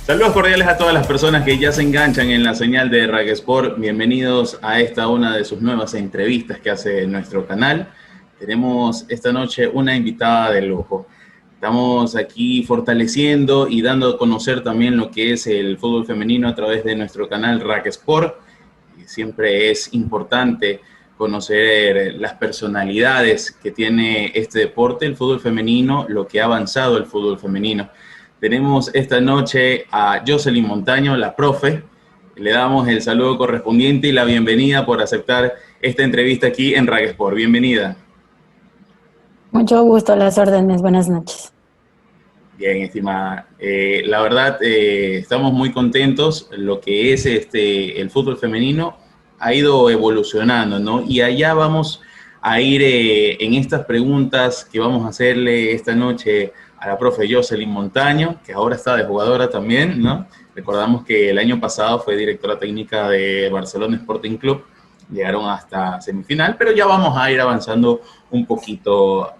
Saludos cordiales a todas las personas que ya se enganchan en la señal de RAC Sport. Bienvenidos a una de sus nuevas entrevistas que hace nuestro canal. Tenemos esta noche una invitada de lujo. Estamos aquí fortaleciendo y dando a conocer también lo que es el fútbol femenino a través de nuestro canal RAC Sport. Y siempre es importante conocer las personalidades que tiene este deporte, el fútbol femenino, lo que ha avanzado el fútbol femenino. Tenemos esta noche a Jocelyn Montaño, la profe. Le damos el saludo correspondiente y la bienvenida por aceptar esta entrevista aquí en RAC Sport. Bienvenida. Mucho gusto, a las órdenes. Buenas noches. Bien, estimada. La verdad, estamos muy contentos. Lo que es el fútbol femenino ha ido evolucionando, ¿no? Y allá vamos a ir en estas preguntas que vamos a hacerle esta noche a la profe Jocelyn Montaño, que ahora está de jugadora también, ¿no? Recordamos que el año pasado fue directora técnica de Barcelona Sporting Club, llegaron hasta semifinal, pero ya vamos a ir avanzando un poquito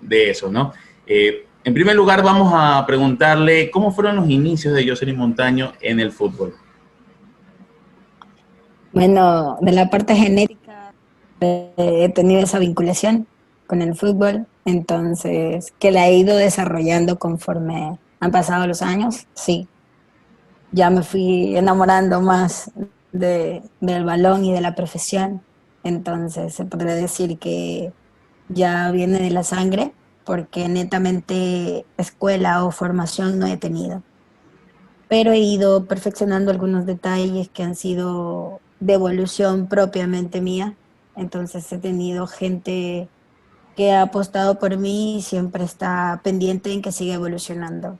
de eso, ¿no? En primer lugar, vamos a preguntarle cómo fueron los inicios de Jocelyn Montaño en el fútbol. Bueno, de la parte genética he tenido esa vinculación con el fútbol, entonces que la he ido desarrollando conforme han pasado los años, sí. Ya me fui enamorando más del balón y de la profesión, entonces se podría decir que ya viene de la sangre, porque netamente escuela o formación no he tenido. Pero he ido perfeccionando algunos detalles que han sido de evolución propiamente mía. Entonces he tenido gente que ha apostado por mí y siempre está pendiente en que siga evolucionando.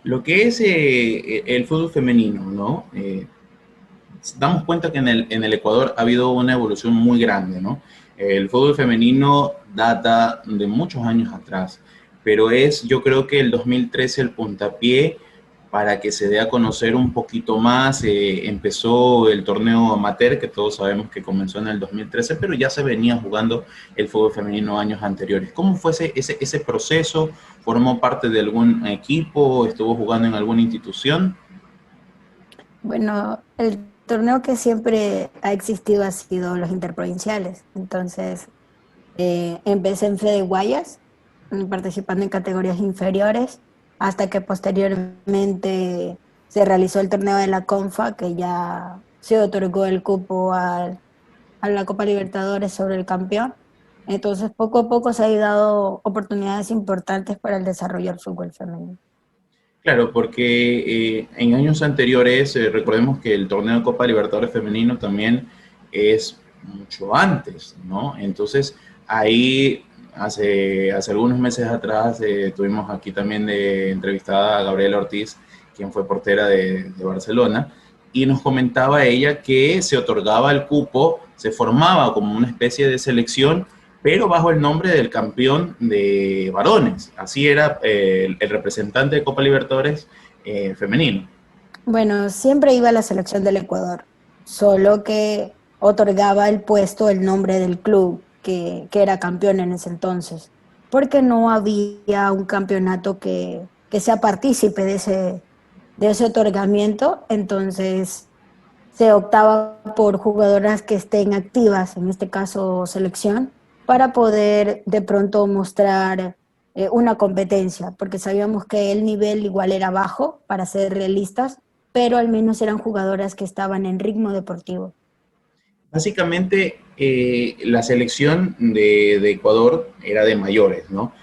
Lo que es el fútbol femenino, ¿no? Damos cuenta que en el Ecuador ha habido una evolución muy grande, ¿no? El fútbol femenino data de muchos años atrás, pero yo creo que el 2013 el puntapié para que se dé a conocer un poquito más. Empezó el torneo amateur, que todos sabemos que comenzó en el 2013, pero ya se venía jugando el fútbol femenino años anteriores. ¿Cómo fue ese proceso? ¿Formó parte de algún equipo? ¿Estuvo jugando en alguna institución? Bueno, el torneo que siempre ha existido ha sido los interprovinciales. Entonces, empecé en Fede Guayas, participando en categorías inferiores, hasta que posteriormente se realizó el torneo de la CONFA, que ya se otorgó el cupo a la Copa Libertadores sobre el campeón. Entonces, poco a poco se han dado oportunidades importantes para el desarrollo del fútbol femenino. Claro, porque en años anteriores, recordemos que el torneo de Copa Libertadores Femenino también es mucho antes, ¿no? Entonces, ahí hace algunos meses atrás tuvimos aquí también de entrevistada a Gabriela Ortiz, quien fue portera de Barcelona, y nos comentaba ella que se otorgaba el cupo, se formaba como una especie de selección, pero bajo el nombre del campeón de varones. Así era el representante de Copa Libertadores femenino. Bueno, siempre iba a la selección del Ecuador, solo que otorgaba el puesto, el nombre del club que era campeón en ese entonces, porque no había un campeonato que sea partícipe de ese otorgamiento, entonces se optaba por jugadoras que estén activas, en este caso selección, para poder de pronto mostrar una competencia, porque sabíamos que el nivel igual era bajo, para ser realistas, pero al menos eran jugadoras que estaban en ritmo deportivo. Básicamente, la selección de Ecuador era de mayores, ¿no?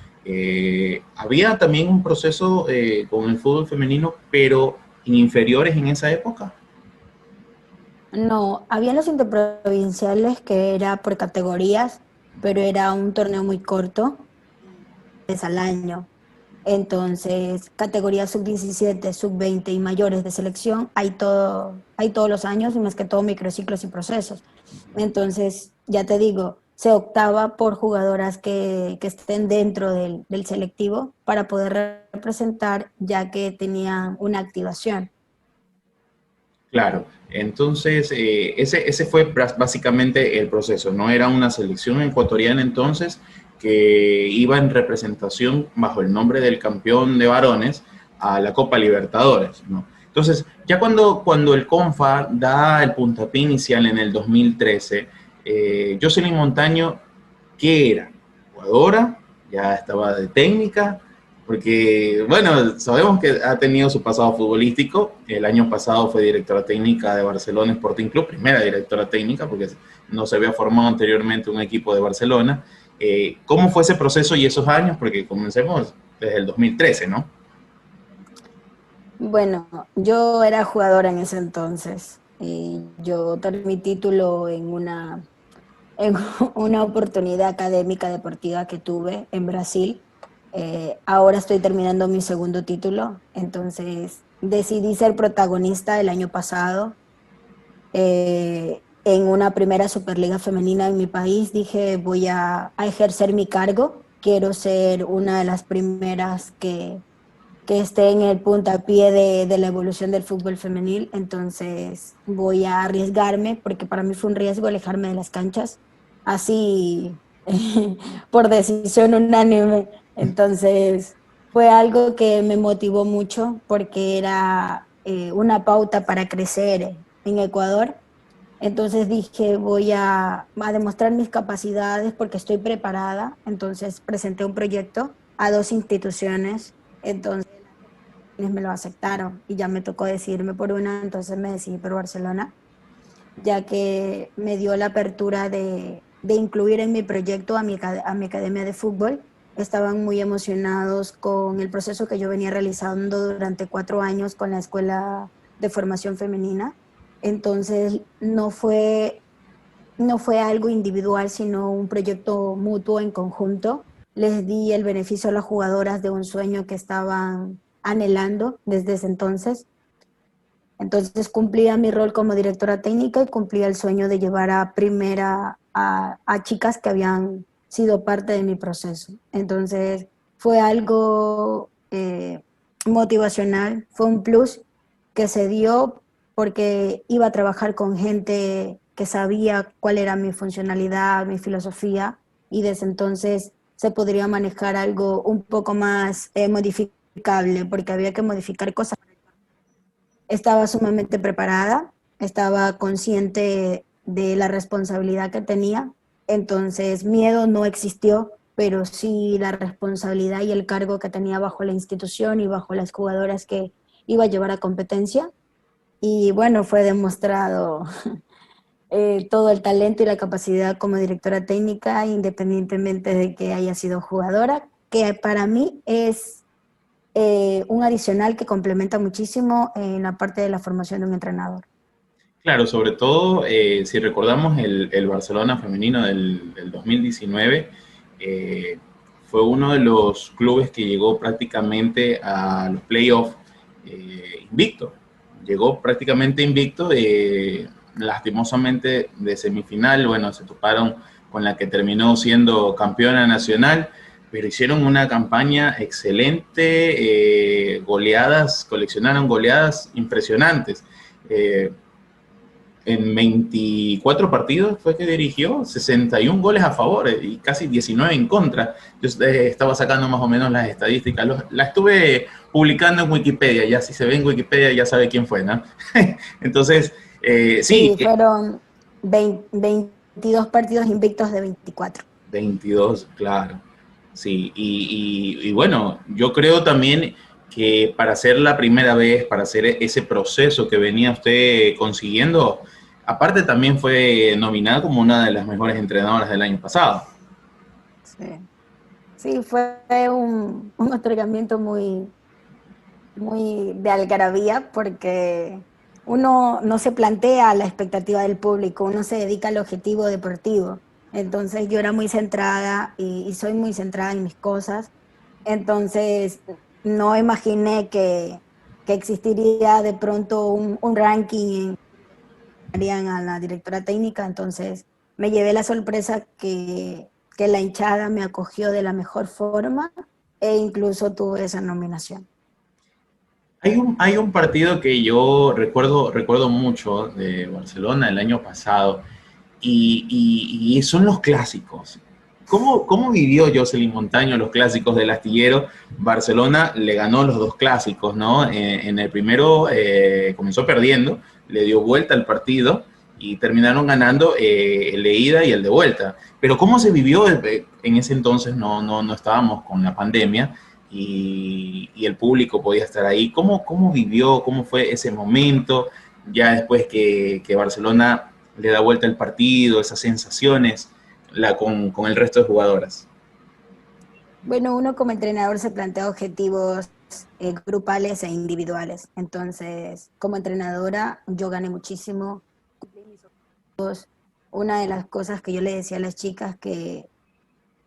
Había también un proceso con el fútbol femenino, pero en inferiores en esa época. No, había los interprovinciales que era por categorías, pero era un torneo muy corto, es al año. Entonces, categoría sub-17, sub-20 y mayores de selección, hay todos los años, y más que todo microciclos y procesos. Entonces, ya te digo, se optaba por jugadoras que estén dentro del selectivo para poder representar, ya que tenían una activación. Claro, entonces ese fue básicamente el proceso, ¿no? Era una selección ecuatoriana entonces que iba en representación bajo el nombre del campeón de varones a la Copa Libertadores, ¿no? Entonces, ya cuando el CONFA da el puntapié inicial en el 2013, Jocelyn Montaño, ¿qué era? ¿Jugadora? ¿Ya estaba de técnica? Porque, bueno, sabemos que ha tenido su pasado futbolístico. El año pasado fue directora técnica de Barcelona Sporting Club, primera directora técnica, porque no se había formado anteriormente un equipo de Barcelona. ¿Cómo fue ese proceso y esos años? Porque comencemos desde el 2013, ¿no? Bueno, yo era jugadora en ese entonces y yo obtuve mi título en una oportunidad académica deportiva que tuve en Brasil. Ahora estoy terminando mi segundo título, entonces decidí ser protagonista el año pasado en una primera Superliga femenina en mi país. Dije, voy a ejercer mi cargo, quiero ser una de las primeras que esté en el puntapié de la evolución del fútbol femenil, entonces voy a arriesgarme, porque para mí fue un riesgo alejarme de las canchas, así por decisión unánime. Entonces fue algo que me motivó mucho porque era una pauta para crecer en Ecuador. Entonces dije, voy a demostrar mis capacidades porque estoy preparada. Entonces presenté un proyecto a dos instituciones. Entonces me lo aceptaron y ya me tocó decidirme por una, entonces me decidí por Barcelona, ya que me dio la apertura de incluir en mi proyecto a mi academia de fútbol. Estaban muy emocionados con el proceso que yo venía realizando durante 4 años con la Escuela de Formación Femenina. Entonces no fue algo individual, sino un proyecto mutuo en conjunto. Les di el beneficio a las jugadoras de un sueño que estaban anhelando desde ese entonces. Entonces cumplía mi rol como directora técnica y cumplía el sueño de llevar a primera a chicas que habían sido parte de mi proceso. Entonces fue algo motivacional, fue un plus que se dio porque iba a trabajar con gente que sabía cuál era mi funcionalidad, mi filosofía, y desde entonces se podría manejar algo un poco más modificable, porque había que modificar cosas. Estaba sumamente preparada, estaba consciente de la responsabilidad que tenía, entonces miedo no existió, pero sí la responsabilidad y el cargo que tenía bajo la institución y bajo las jugadoras que iba a llevar a competencia. Y bueno, fue demostrado todo el talento y la capacidad como directora técnica, independientemente de que haya sido jugadora, que para mí es un adicional que complementa muchísimo en la parte de la formación de un entrenador. Claro, sobre todo si recordamos el Barcelona femenino del 2019, fue uno de los clubes que llegó prácticamente a los playoffs invicto. Llegó prácticamente invicto, lastimosamente de semifinal, bueno, se toparon con la que terminó siendo campeona nacional, pero hicieron una campaña excelente, goleadas, coleccionaron goleadas impresionantes. En 24 partidos fue que dirigió 61 goles a favor y casi 19 en contra. Yo estaba sacando más o menos las estadísticas. La estuve publicando en Wikipedia. Ya si se ve en Wikipedia ya sabe quién fue, ¿no? Entonces, sí. Sí, fueron 22 partidos invictos de 24. 22, claro. Sí, y bueno, yo creo también que para ser la primera vez, para hacer ese proceso que venía usted consiguiendo, aparte también fue nominada como una de las mejores entrenadoras del año pasado. Sí, sí fue un otorgamiento muy, muy de algarabía porque uno no se plantea la expectativa del público, uno se dedica al objetivo deportivo. Entonces yo era muy centrada y soy muy centrada en mis cosas. Entonces no imaginé que existiría de pronto un ranking harían a la directora técnica. Entonces me llevé la sorpresa que la hinchada me acogió de la mejor forma e incluso tuve esa nominación. Hay un partido que yo recuerdo mucho de Barcelona el año pasado y son los clásicos. ¿Cómo vivió Jocelyn Montaño los clásicos del astillero? Barcelona le ganó los dos clásicos, ¿no? En el primero comenzó perdiendo, le dio vuelta al partido y terminaron ganando el de ida y el de vuelta. Pero ¿cómo se vivió? En ese entonces no estábamos con la pandemia y el público podía estar ahí. ¿Cómo vivió? ¿Cómo fue ese momento? Ya después que Barcelona le da vuelta el partido, esas sensaciones con el resto de jugadoras. Bueno, uno como entrenador se plantea objetivos grupales e individuales. Entonces, como entrenadora, yo gané muchísimo, cumplí mis objetivos. Una de las cosas que yo le decía a las chicas que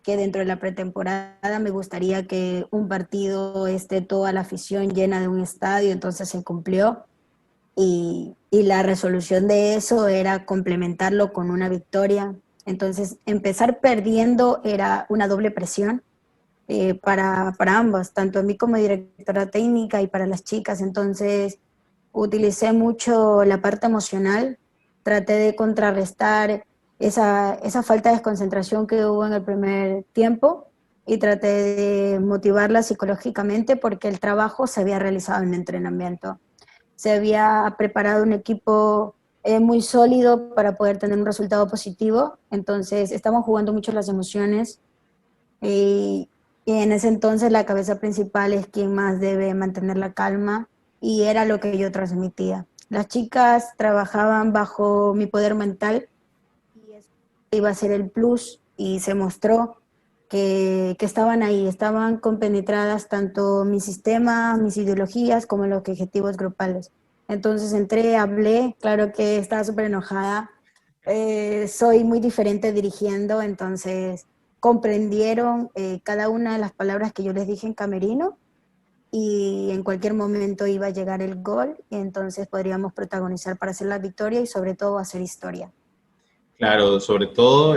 dentro de la pretemporada me gustaría que un partido esté toda la afición llena de un estadio, entonces se cumplió. Y la resolución de eso era complementarlo con una victoria. Entonces, empezar perdiendo era una doble presión para ambas, tanto a mí como directora técnica y para las chicas. Entonces, utilicé mucho la parte emocional, traté de contrarrestar esa falta de desconcentración que hubo en el primer tiempo y traté de motivarla psicológicamente porque el trabajo se había realizado en el entrenamiento. Se había preparado un equipo muy sólido para poder tener un resultado positivo, entonces estamos jugando mucho las emociones y, y en ese entonces la cabeza principal es quien más debe mantener la calma y era lo que yo transmitía. Las chicas trabajaban bajo mi poder mental y eso iba a ser el plus y se mostró que estaban ahí, estaban compenetradas tanto mi sistema, mis ideologías como los objetivos grupales. Entonces entré, hablé, claro que estaba súper enojada, soy muy diferente dirigiendo, entonces comprendieron cada una de las palabras que yo les dije en camerino y en cualquier momento iba a llegar el gol y entonces podríamos protagonizar para hacer la victoria y sobre todo hacer historia. Claro, sobre todo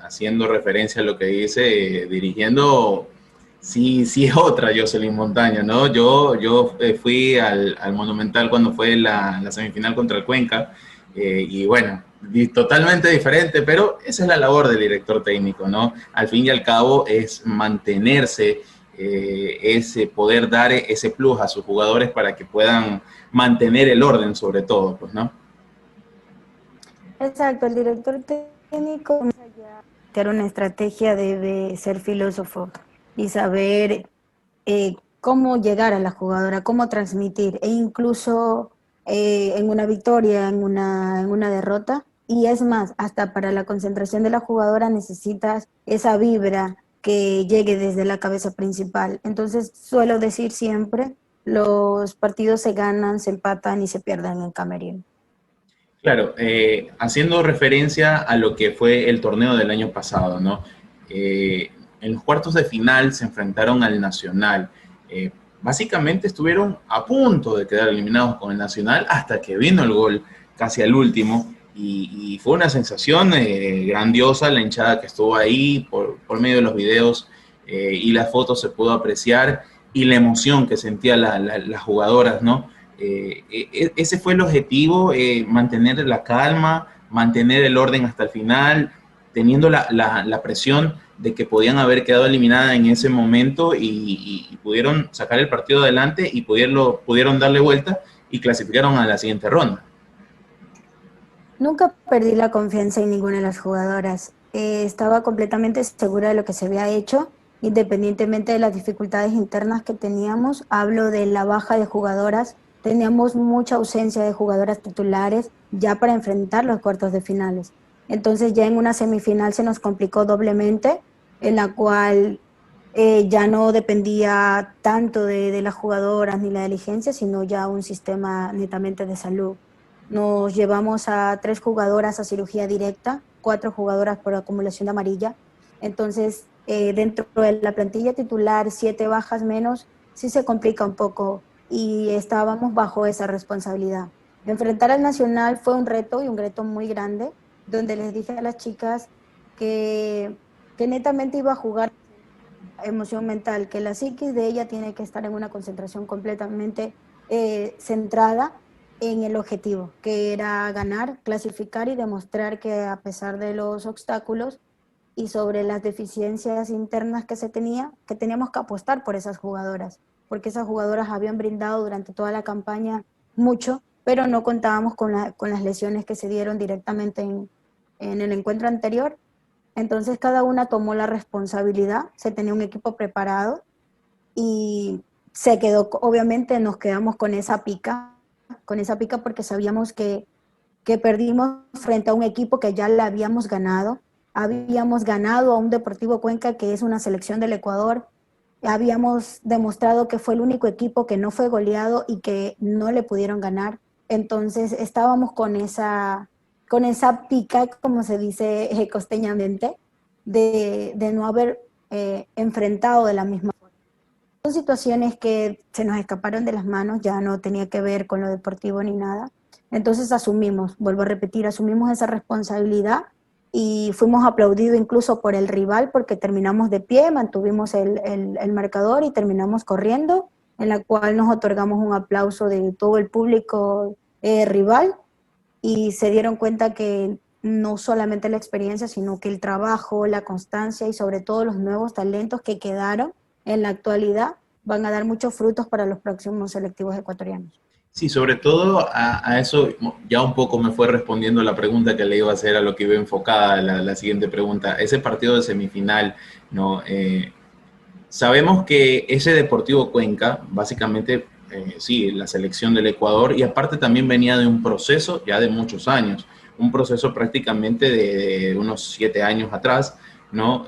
haciendo referencia a lo que dice, dirigiendo, sí, sí es otra Jocelyn Montaño, ¿no? Yo fui al Monumental cuando fue la semifinal contra el Cuenca y bueno, totalmente diferente, pero esa es la labor del director técnico, ¿no? Al fin y al cabo es mantenerse, ese poder dar ese plus a sus jugadores para que puedan mantener el orden sobre todo, pues, ¿no? Exacto, el director técnico, más allá de plantear una estrategia, debe ser filósofo y saber cómo llegar a la jugadora, cómo transmitir, e incluso en una victoria, en una derrota. Y es más, hasta para la concentración de la jugadora necesitas esa vibra que llegue desde la cabeza principal. Entonces, suelo decir siempre, los partidos se ganan, se empatan y se pierden en camerino. Claro, haciendo referencia a lo que fue el torneo del año pasado, ¿no? En los cuartos de final se enfrentaron al Nacional. Básicamente estuvieron a punto de quedar eliminados con el Nacional hasta que vino el gol casi al último y fue una sensación grandiosa la hinchada que estuvo ahí por medio de los videos y las fotos se pudo apreciar y la emoción que sentían las jugadoras, ¿no? Ese fue el objetivo, mantener la calma, mantener el orden hasta el final, teniendo la presión de que podían haber quedado eliminadas en ese momento y pudieron sacar el partido adelante y pudieron darle vuelta y clasificaron a la siguiente ronda. Nunca perdí la confianza en ninguna de las jugadoras. Estaba completamente segura de lo que se había hecho, independientemente de las dificultades internas que teníamos. Hablo de la baja de jugadoras. Teníamos mucha ausencia de jugadoras titulares ya para enfrentar los cuartos de finales. Entonces ya en una semifinal se nos complicó doblemente, en la cual ya no dependía tanto de las jugadoras ni la diligencia, sino ya un sistema netamente de salud. Nos llevamos a 3 jugadoras a cirugía directa, 4 jugadoras por acumulación de amarilla. Entonces, dentro de la plantilla titular, 7 bajas menos, sí se complica un poco y estábamos bajo esa responsabilidad. Enfrentar al Nacional fue un reto y un reto muy grande, donde les dije a las chicas que, que netamente iba a jugar emoción mental, que la psiquis de ella tiene que estar en una concentración completamente centrada en el objetivo, que era ganar, clasificar y demostrar que a pesar de los obstáculos y sobre las deficiencias internas que que teníamos que apostar por esas jugadoras, porque esas jugadoras habían brindado durante toda la campaña mucho, pero no contábamos con las lesiones que se dieron directamente en el encuentro anterior. Entonces cada una tomó la responsabilidad, se tenía un equipo preparado y se quedó, obviamente nos quedamos con esa pica porque sabíamos que perdimos frente a un equipo que ya le habíamos ganado a un Deportivo Cuenca que es una selección del Ecuador, habíamos demostrado que fue el único equipo que no fue goleado y que no le pudieron ganar, entonces estábamos con esa pica, como se dice costeñamente, de no haber enfrentado de la misma forma. Son situaciones que se nos escaparon de las manos, ya no tenía que ver con lo deportivo ni nada. Entonces asumimos, vuelvo a repetir, asumimos esa responsabilidad y fuimos aplaudidos incluso por el rival porque terminamos de pie, mantuvimos el marcador y terminamos corriendo, en la cual nos otorgamos un aplauso de todo el público rival y se dieron cuenta que no solamente la experiencia, sino que el trabajo, la constancia y sobre todo los nuevos talentos que quedaron en la actualidad van a dar muchos frutos para los próximos selectivos ecuatorianos. Sí, sobre todo a eso ya un poco me fue respondiendo la pregunta que le iba a hacer, a lo que iba enfocada la siguiente pregunta. Ese partido de semifinal, ¿no? Sabemos que ese Deportivo Cuenca, básicamente, sí, la selección del Ecuador, y aparte también venía de un proceso ya de muchos años, un proceso prácticamente de unos 7 años atrás, ¿no?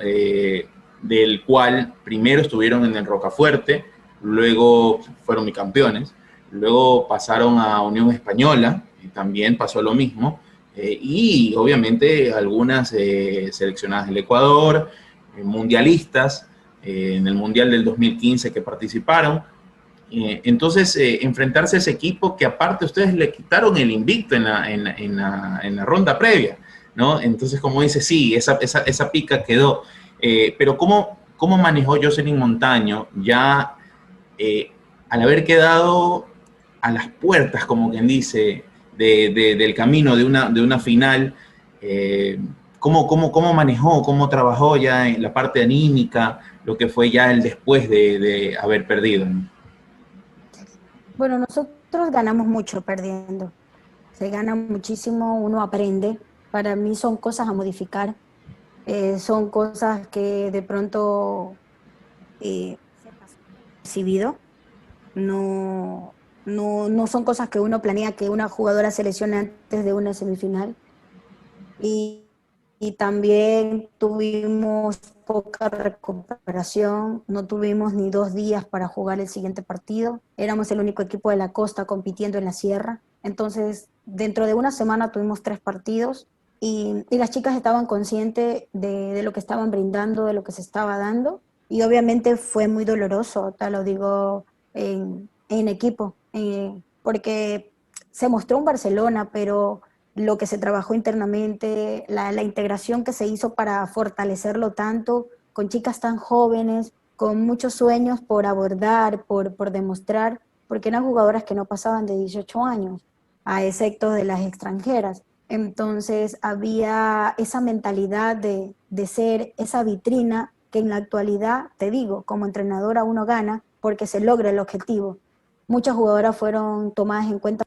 Del cual primero estuvieron en el Rocafuerte, luego fueron bicampeones, luego pasaron a Unión Española, y también pasó lo mismo, y obviamente algunas seleccionadas del Ecuador, mundialistas, en el Mundial del 2015 que participaron. Entonces, enfrentarse a ese equipo que aparte ustedes le quitaron el invicto en la ronda previa, ¿no? Entonces, como dice, sí, esa pica quedó. Pero ¿cómo manejó Jocelyn Montaño ya al haber quedado a las puertas, como quien dice, del camino de una final? ¿Cómo manejó, cómo trabajó ya en la parte anímica, lo que fue ya el después de haber perdido, ¿no? Bueno, nosotros ganamos mucho perdiendo. Se gana muchísimo, uno aprende. Para mí son cosas a modificar, son cosas que de pronto se pasó percibido. No son cosas que uno planea que una jugadora seleccione antes de una semifinal. Y, y también tuvimos poca recuperación, no tuvimos ni 2 días para jugar el siguiente partido. Éramos el único equipo de la costa compitiendo en la sierra. Entonces, dentro de una semana tuvimos 3 partidos y las chicas estaban conscientes de lo que estaban brindando, de lo que se estaba dando. Y obviamente fue muy doloroso, te lo digo en equipo, porque se mostró un Barcelona, pero lo que se trabajó internamente, la integración que se hizo para fortalecerlo tanto, con chicas tan jóvenes, con muchos sueños por abordar, por demostrar, porque eran jugadoras que no pasaban de 18 años, a excepto de las extranjeras. Entonces había esa mentalidad de ser esa vitrina que en la actualidad, te digo, como entrenadora uno gana porque se logra el objetivo. Muchas jugadoras fueron tomadas en cuenta,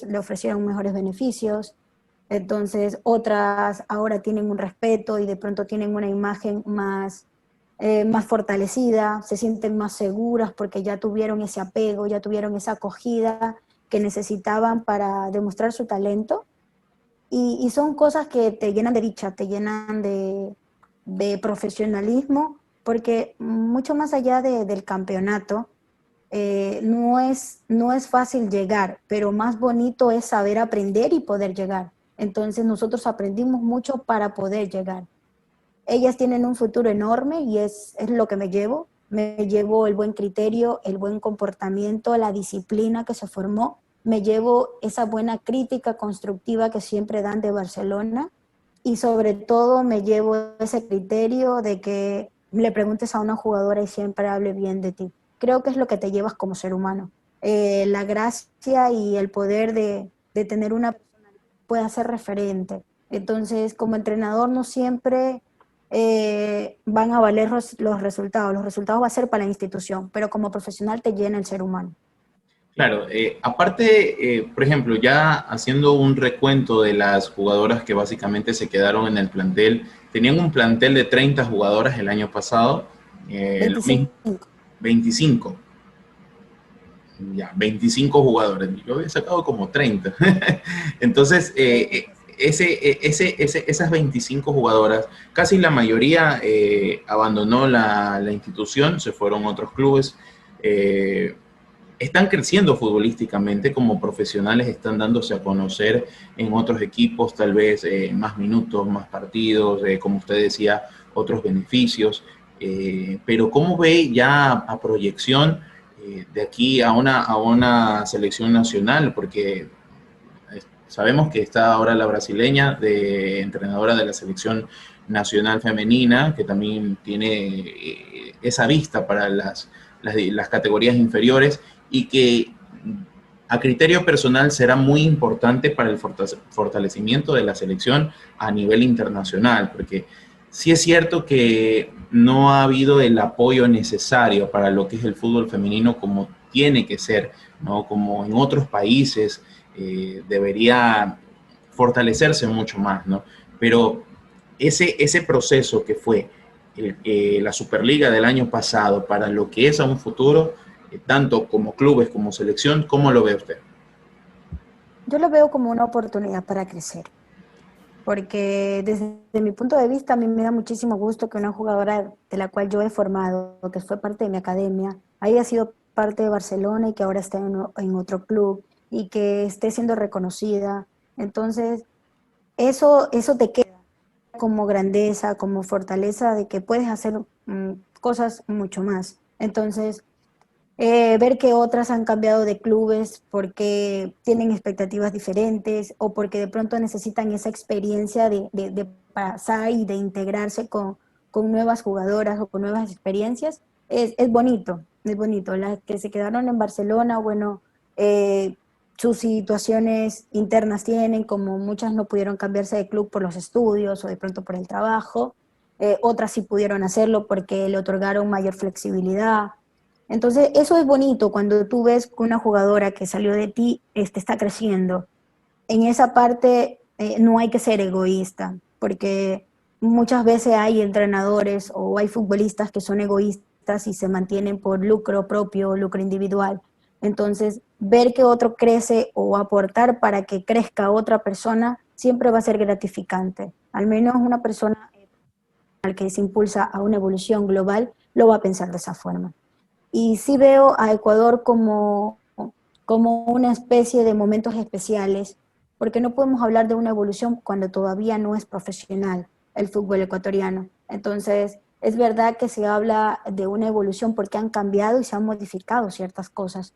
le ofrecieron mejores beneficios, entonces otras ahora tienen un respeto y de pronto tienen una imagen más fortalecida, se sienten más seguras porque ya tuvieron ese apego, ya tuvieron esa acogida que necesitaban para demostrar su talento y son cosas que te llenan de dicha, te llenan de profesionalismo, porque mucho más allá del campeonato, no es fácil llegar, pero más bonito es saber aprender y poder llegar. Entonces nosotros aprendimos mucho para poder llegar. Ellas tienen un futuro enorme y es lo que me llevo. Me llevo el buen criterio, el buen comportamiento, la disciplina que se formó. Me llevo esa buena crítica constructiva que siempre dan de Barcelona y sobre todo me llevo ese criterio de que le preguntes a una jugadora y siempre hable bien de ti. Creo que es lo que te llevas como ser humano. La gracia y el poder de tener una persona que pueda ser referente. Entonces, como entrenador no siempre van a valer los resultados. Los resultados va a ser para la institución, pero como profesional te llena el ser humano. Claro, aparte, por ejemplo, ya haciendo un recuento de las jugadoras que básicamente se quedaron en el plantel, tenían un plantel de 30 jugadoras el año pasado, lo mismo, 25. 25, ya, 25 jugadores, yo había sacado como 30. Entonces, esas 25 jugadoras, casi la mayoría abandonó la institución, se fueron a otros clubes. Están creciendo futbolísticamente como profesionales, están dándose a conocer en otros equipos, tal vez más minutos, más partidos, como usted decía, otros beneficios. Pero ¿cómo ve ya a proyección de aquí a una selección nacional? Porque sabemos que está ahora la brasileña, de entrenadora de la selección nacional femenina, que también tiene esa vista para las categorías inferiores y que a criterio personal será muy importante para el fortalecimiento de la selección a nivel internacional, porque sí es cierto que no ha habido el apoyo necesario para lo que es el fútbol femenino como tiene que ser, ¿no? Como en otros países debería fortalecerse mucho más, ¿no? Pero ese proceso que fue la Superliga del año pasado para lo que es a un futuro, tanto como clubes como selección, ¿cómo lo ve usted? Yo lo veo como una oportunidad para crecer, porque desde mi punto de vista a mí me da muchísimo gusto que una jugadora de la cual yo he formado, que fue parte de mi academia, haya sido parte de Barcelona y que ahora esté en otro club y que esté siendo reconocida. Entonces, eso te queda como grandeza, como fortaleza de que puedes hacer cosas mucho más. Entonces, ver que otras han cambiado de clubes porque tienen expectativas diferentes o porque de pronto necesitan esa experiencia de pasar y de integrarse con nuevas jugadoras o con nuevas experiencias, es bonito, es bonito. Las que se quedaron en Barcelona, bueno, sus situaciones internas tienen, como muchas no pudieron cambiarse de club por los estudios o de pronto por el trabajo, otras sí pudieron hacerlo porque le otorgaron mayor flexibilidad. Entonces, eso es bonito cuando tú ves que una jugadora que salió de ti está creciendo. En esa parte no hay que ser egoísta, porque muchas veces hay entrenadores o hay futbolistas que son egoístas y se mantienen por lucro propio, lucro individual. Entonces, ver que otro crece o aportar para que crezca otra persona siempre va a ser gratificante. Al menos una persona que se impulsa a una evolución global lo va a pensar de esa forma. Y sí veo a Ecuador como una especie de momentos especiales, porque no podemos hablar de una evolución cuando todavía no es profesional el fútbol ecuatoriano. Entonces, es verdad que se habla de una evolución porque han cambiado y se han modificado ciertas cosas,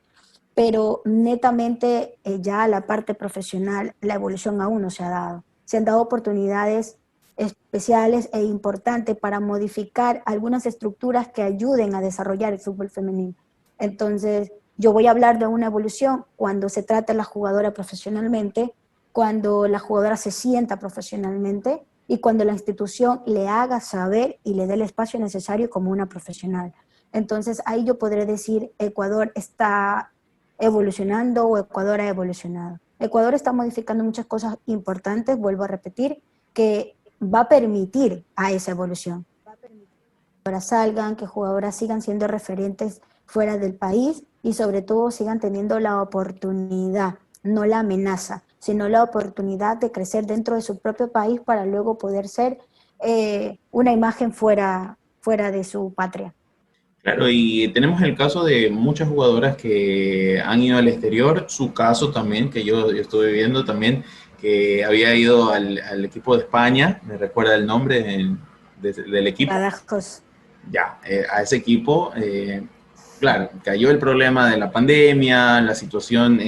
pero netamente ya la parte profesional, la evolución aún no se ha dado. Se han dado oportunidades especiales e importantes para modificar algunas estructuras que ayuden a desarrollar el fútbol femenino. Entonces, yo voy a hablar de una evolución cuando se trata de la jugadora profesionalmente, cuando la jugadora se sienta profesionalmente y cuando la institución le haga saber y le dé el espacio necesario como una profesional. Entonces, ahí yo podré decir, Ecuador está evolucionando o Ecuador ha evolucionado. Ecuador está modificando muchas cosas importantes, vuelvo a repetir, que va a permitir a esa evolución. Va a permitir que jugadoras salgan, que jugadoras sigan siendo referentes fuera del país y sobre todo sigan teniendo la oportunidad, no la amenaza, sino la oportunidad de crecer dentro de su propio país para luego poder ser una imagen fuera de su patria. Claro, y tenemos el caso de muchas jugadoras que han ido al exterior, su caso también, que yo estuve viendo también, que había ido al equipo de España, me recuerda el nombre del equipo, Badajoz. ya, a ese equipo, claro, cayó el problema de la pandemia, la situación,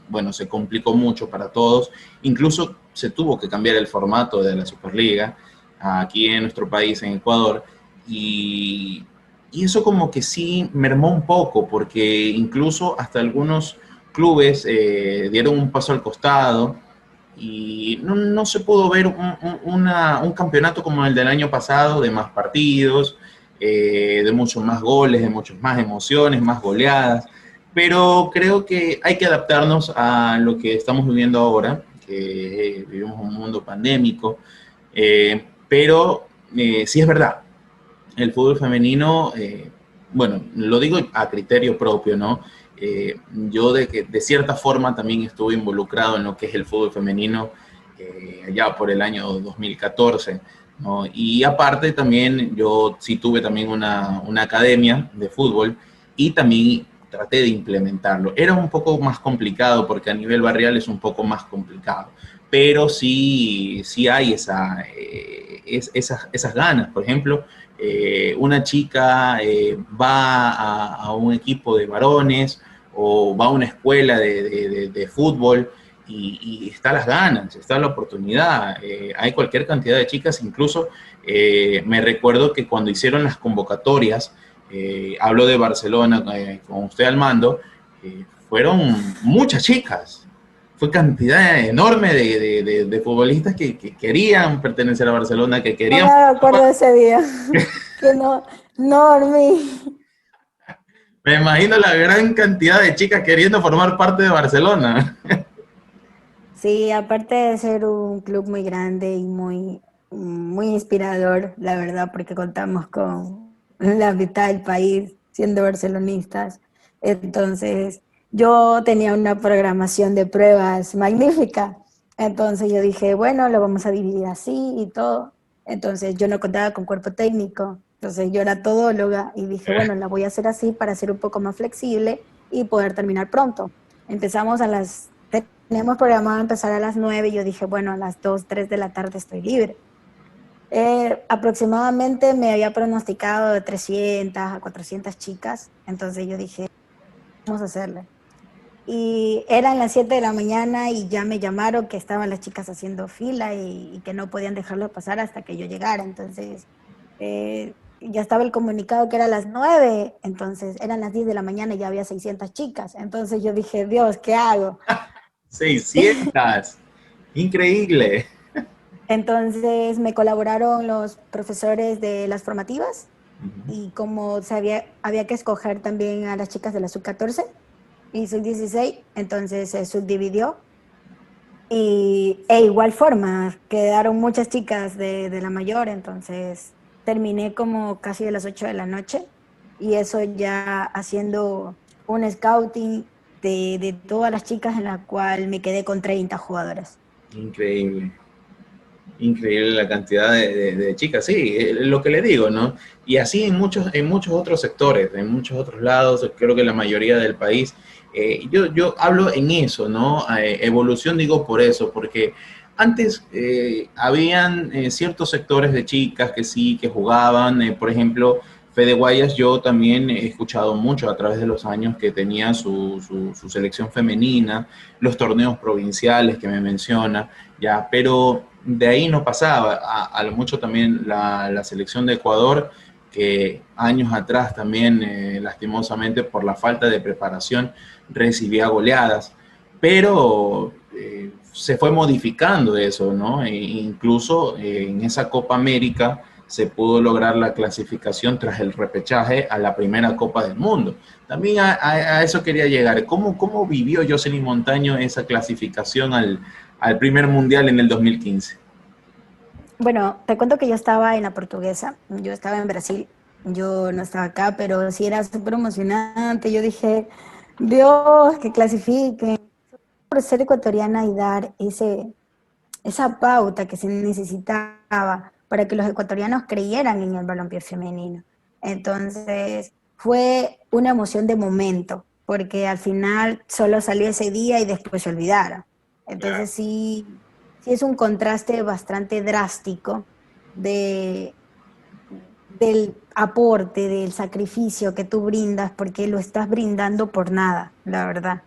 bueno, se complicó mucho para todos, incluso se tuvo que cambiar el formato de la Superliga aquí en nuestro país, en Ecuador, y, y eso como que sí mermó un poco, porque incluso hasta algunos clubes dieron un paso al costado y no se pudo ver un campeonato como el del año pasado, de más partidos, de muchos más goles, de muchas más emociones, más goleadas, pero creo que hay que adaptarnos a lo que estamos viviendo ahora, que vivimos un mundo pandémico, pero sí es verdad, el fútbol femenino, bueno, lo digo a criterio propio, ¿no? Yo de cierta forma también estuve involucrado en lo que es el fútbol femenino allá por el año 2014, ¿no? Y aparte también yo sí tuve también una academia de fútbol y también traté de implementarlo. Era un poco más complicado porque a nivel barrial es un poco más complicado, pero sí hay esas ganas. Por ejemplo, una chica va a un equipo de varones o va a una escuela de fútbol y está las ganas, está la oportunidad. Hay cualquier cantidad de chicas, incluso me recuerdo que cuando hicieron las convocatorias, hablo de Barcelona con usted al mando, fueron muchas chicas. Fue cantidad enorme de futbolistas que querían pertenecer a Barcelona, que No querían... me acuerdo de ese día, que no dormí. Me imagino la gran cantidad de chicas queriendo formar parte de Barcelona. Sí, aparte de ser un club muy grande y muy inspirador, la verdad, porque contamos con la mitad del país siendo barcelonistas. Entonces, yo tenía una programación de pruebas magnífica. Entonces yo dije, bueno, lo vamos a dividir así y todo. Entonces yo no contaba con cuerpo técnico. Entonces yo era todóloga y dije, bueno, la voy a hacer así para ser un poco más flexible y poder terminar pronto. Empezamos teníamos programado empezar a las 9 y yo dije, bueno, a las 2 3 de la tarde estoy libre. Aproximadamente me había pronosticado de 300 a 400 chicas, entonces yo dije, vamos a hacerle. Y eran las 7 de la mañana y ya me llamaron que estaban las chicas haciendo fila y que no podían dejarlo pasar hasta que yo llegara. Entonces, ya estaba el comunicado que era a las 9, entonces eran las 10 de la mañana y ya había 600 chicas. Entonces yo dije, Dios, ¿qué hago? 600. Increíble. Entonces me colaboraron los profesores de las formativas Uh-huh. y como había que escoger también a las chicas de la sub-14 y sub-16, entonces se subdividió. Igual forma, quedaron muchas chicas de la mayor, entonces terminé como casi de las 8 de la noche y eso ya haciendo un scouting de todas las chicas en la cual me quedé con 30 jugadoras. Increíble. Increíble la cantidad de chicas, sí, lo que le digo, ¿no? Y así en muchos otros sectores, en muchos otros lados, creo que la mayoría del país. Yo hablo en eso, ¿no? Evolución digo por eso, porque antes habían ciertos sectores de chicas que sí, que jugaban, por ejemplo, Fede Guayas, yo también he escuchado mucho a través de los años que tenía su selección femenina, los torneos provinciales que me menciona, ya, pero de ahí no pasaba. A lo mucho también la selección de Ecuador, que años atrás también, lastimosamente por la falta de preparación, recibía goleadas, pero se fue modificando eso, ¿no? Incluso en esa Copa América se pudo lograr la clasificación tras el repechaje a la primera Copa del Mundo. También a eso quería llegar. ¿Cómo vivió Jocelyn Montaño esa clasificación al primer mundial en el 2015? Bueno, te cuento que yo estaba en la Portuguesa, yo estaba en Brasil, yo no estaba acá, pero sí era súper emocionante. Yo dije, Dios, que clasifiquen. Por ser ecuatoriana y dar esa pauta que se necesitaba para que los ecuatorianos creyeran en el balompié femenino. Entonces, fue una emoción de momento, porque al final solo salió ese día y después se olvidaron. Entonces, sí es un contraste bastante drástico de, del aporte, del sacrificio que tú brindas, porque lo estás brindando por nada, la verdad.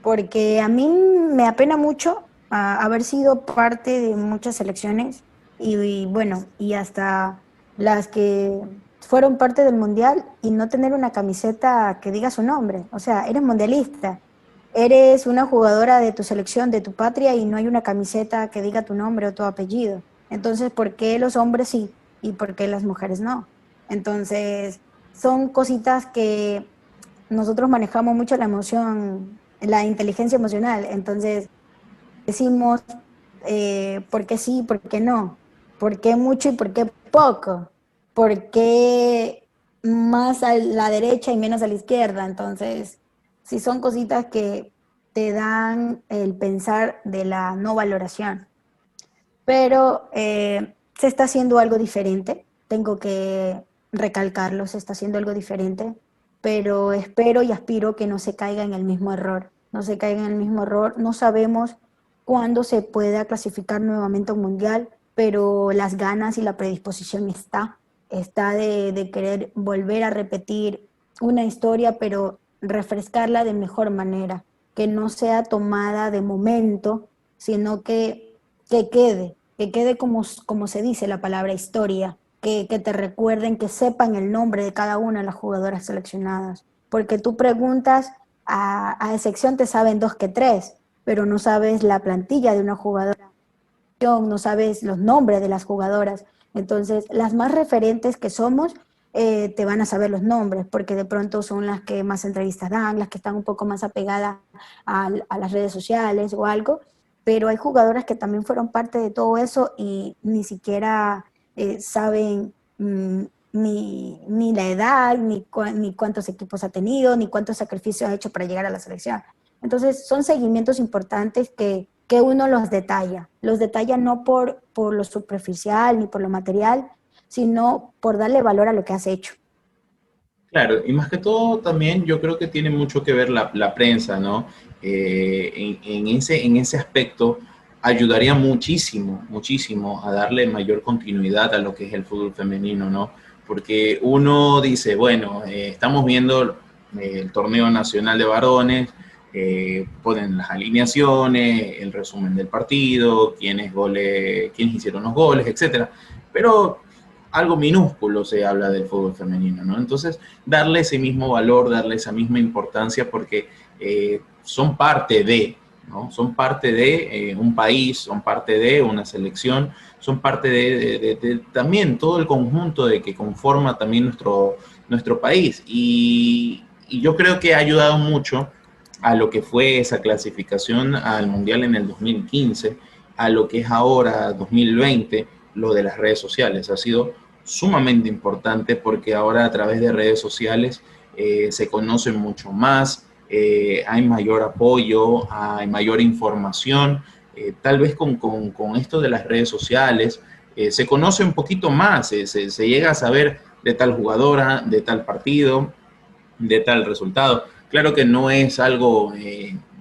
Porque a mí me apena mucho haber sido parte de muchas selecciones y bueno, y hasta las que fueron parte del mundial y no tener una camiseta que diga su nombre. O sea, eres mundialista, eres una jugadora de tu selección, de tu patria, y no hay una camiseta que diga tu nombre o tu apellido. Entonces, ¿por qué los hombres sí y por qué las mujeres no? Entonces, son cositas que nosotros manejamos mucho la emoción, la inteligencia emocional. Entonces, decimos por qué sí, por qué no, por qué mucho y por qué poco, por qué más a la derecha y menos a la izquierda. Entonces, sí son cositas que te dan el pensar de la no valoración. Pero se está haciendo algo diferente, tengo que recalcarlo, se está haciendo algo diferente, pero espero y aspiro que no se caiga en el mismo error, no se caiga en el mismo error, no sabemos cuándo se pueda clasificar nuevamente a un mundial, pero las ganas y la predisposición está de querer volver a repetir una historia, pero refrescarla de mejor manera, que no sea tomada de momento, sino que quede como se dice la palabra historia, que te recuerden, que sepan el nombre de cada una de las jugadoras seleccionadas. Porque tú preguntas, a excepción te saben dos que tres, pero no sabes la plantilla de una jugadora, no sabes los nombres de las jugadoras. Entonces, las más referentes que somos, te van a saber los nombres, porque de pronto son las que más entrevistas dan, las que están un poco más apegadas a las redes sociales o algo, pero hay jugadoras que también fueron parte de todo eso y ni siquiera saben ni la edad, ni cuántos equipos ha tenido, ni cuántos sacrificios ha hecho para llegar a la selección. Entonces, son seguimientos importantes que uno los detalla no por lo superficial ni por lo material, sino por darle valor a lo que has hecho. Claro, y más que todo también yo creo que tiene mucho que ver la prensa, ¿no? En ese aspecto ayudaría muchísimo, muchísimo a darle mayor continuidad a lo que es el fútbol femenino, ¿no? Porque uno dice, bueno, estamos viendo el torneo nacional de varones, ponen las alineaciones, el resumen del partido, quiénes hicieron los goles, etcétera. Pero algo minúsculo se habla del fútbol femenino, ¿no? Entonces, darle ese mismo valor, darle esa misma importancia, porque son parte de, ¿no? Son parte de un país, son parte de una selección, son parte de también todo el conjunto de que conforma también nuestro país. Y yo creo que ha ayudado mucho a lo que fue esa clasificación al Mundial en el 2015, a lo que es ahora 2020, lo de las redes sociales. Ha sido sumamente importante porque ahora a través de redes sociales se conocen mucho más, hay mayor apoyo, hay mayor información. Tal vez con esto de las redes sociales se conoce un poquito más, se llega a saber de tal jugadora, de tal partido, de tal resultado. Claro que no es algo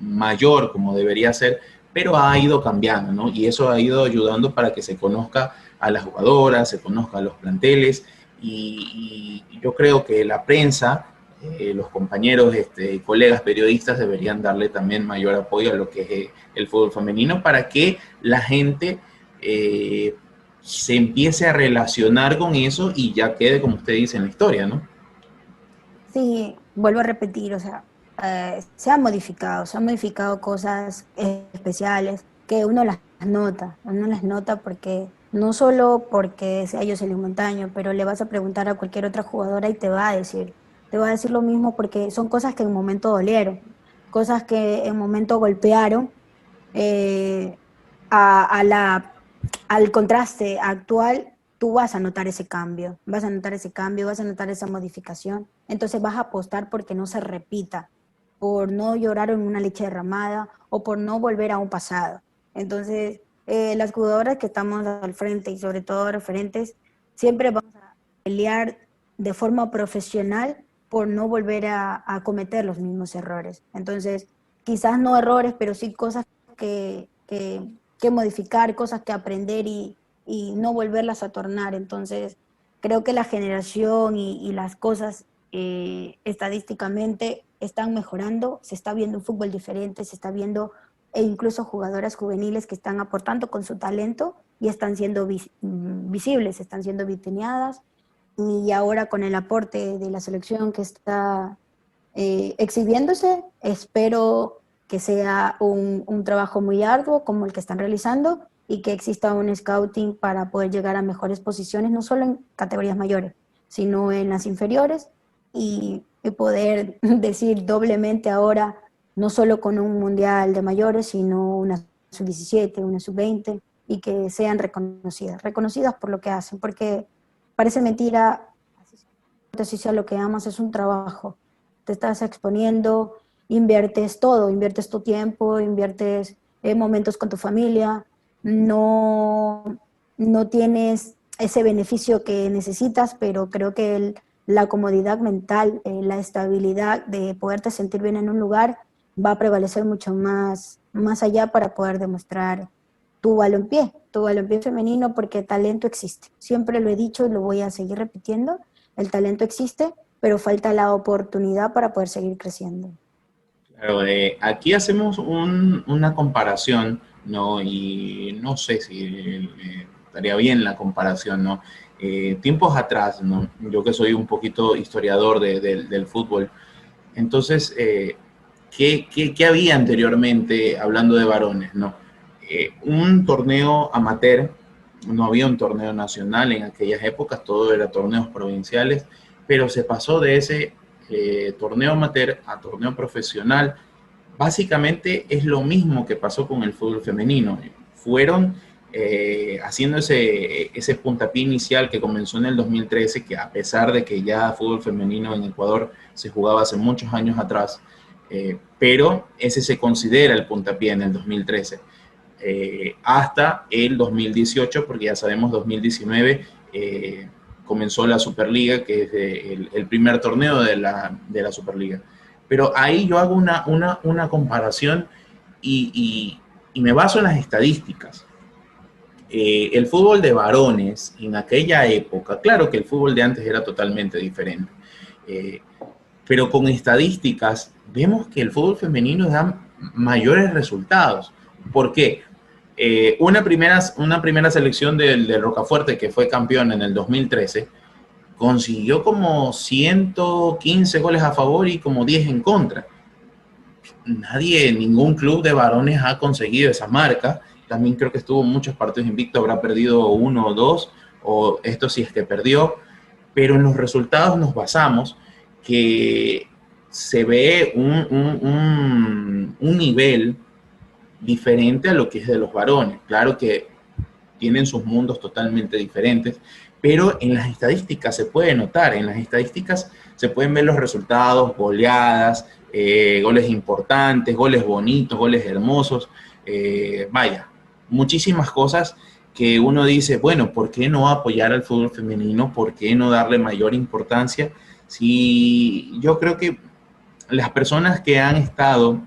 mayor como debería ser, pero ha ido cambiando, ¿no? Y eso ha ido ayudando para que se conozca a las jugadoras, se conozca a los planteles, y yo creo que la prensa, los compañeros, colegas periodistas deberían darle también mayor apoyo a lo que es el fútbol femenino para que la gente se empiece a relacionar con eso y ya quede, como usted dice, en la historia, ¿no? Sí, vuelvo a repetir, o sea, se han modificado cosas especiales que uno las nota porque no solo porque sea yo Celio Montaño, pero le vas a preguntar a cualquier otra jugadora y te va a decir lo mismo porque son cosas que en un momento dolieron, cosas que en un momento golpearon eh, a al contraste actual, tú vas a notar ese cambio, vas a notar ese cambio, vas a notar esa modificación. Entonces vas a apostar porque no se repita, por no llorar en una leche derramada o por no volver a un pasado. Entonces, las jugadoras que estamos al frente y sobre todo referentes, siempre vamos a pelear de forma profesional por no volver a cometer los mismos errores. Entonces, quizás no errores, pero sí cosas que modificar, cosas que aprender y no volverlas a tornar. Entonces, creo que la generación y las cosas estadísticamente están mejorando, se está viendo un fútbol diferente, se está viendo e incluso jugadoras juveniles que están aportando con su talento y están siendo visibles, están siendo vitrinadas. Y ahora con el aporte de la selección que está exhibiéndose, espero que sea un trabajo muy arduo como el que están realizando y que exista un scouting para poder llegar a mejores posiciones, no solo en categorías mayores, sino en las inferiores y poder decir doblemente ahora, no solo con un mundial de mayores, sino una sub-17, una sub-20, y que sean reconocidas por lo que hacen, porque parece mentira, así sea lo que amas, es un trabajo, te estás exponiendo, inviertes todo, inviertes tu tiempo, inviertes momentos con tu familia, no, no tienes ese beneficio que necesitas, pero creo que la comodidad mental, la estabilidad de poderte sentir bien en un lugar va a prevalecer mucho más allá para poder demostrar tu balompié femenino, porque talento existe. Siempre lo he dicho y lo voy a seguir repitiendo, el talento existe, pero falta la oportunidad para poder seguir creciendo. Claro, aquí hacemos una comparación, ¿no? Y no sé si estaría bien la comparación, ¿no? Tiempos atrás, ¿no? Yo que soy un poquito historiador del fútbol, entonces, ¿qué había anteriormente hablando de varones, ¿no? Un torneo amateur, no había un torneo nacional en aquellas épocas, todo era torneos provinciales, pero se pasó de ese torneo amateur a torneo profesional. Básicamente es lo mismo que pasó con el fútbol femenino. Fueron haciendo ese puntapié inicial que comenzó en el 2013, que a pesar de que ya fútbol femenino en Ecuador se jugaba hace muchos años atrás, pero ese se considera el puntapié en el 2013, hasta el 2018, porque ya sabemos, 2019 comenzó la Superliga, que es el primer torneo de la Superliga. Pero ahí yo hago una comparación y me baso en las estadísticas. El fútbol de varones en aquella época, claro que el fútbol de antes era totalmente diferente, eh, pero con estadísticas vemos que el fútbol femenino da mayores resultados. ¿Por qué? Una primera selección del Rocafuerte, que fue campeón en el 2013, consiguió como 115 goles a favor y como 10 en contra. Nadie, ningún club de varones ha conseguido esa marca. También creo que estuvo muchos partidos invictos, habrá perdido uno o dos, o esto sí es que perdió, pero en los resultados nos basamos que se ve un nivel diferente a lo que es de los varones. Claro que tienen sus mundos totalmente diferentes, pero en las estadísticas se puede notar, en las estadísticas se pueden ver los resultados, goleadas, goles importantes, goles bonitos, goles hermosos, vaya, muchísimas cosas que uno dice, bueno, ¿por qué no apoyar al fútbol femenino? ¿Por qué no darle mayor importancia? Si yo creo que las personas que han estado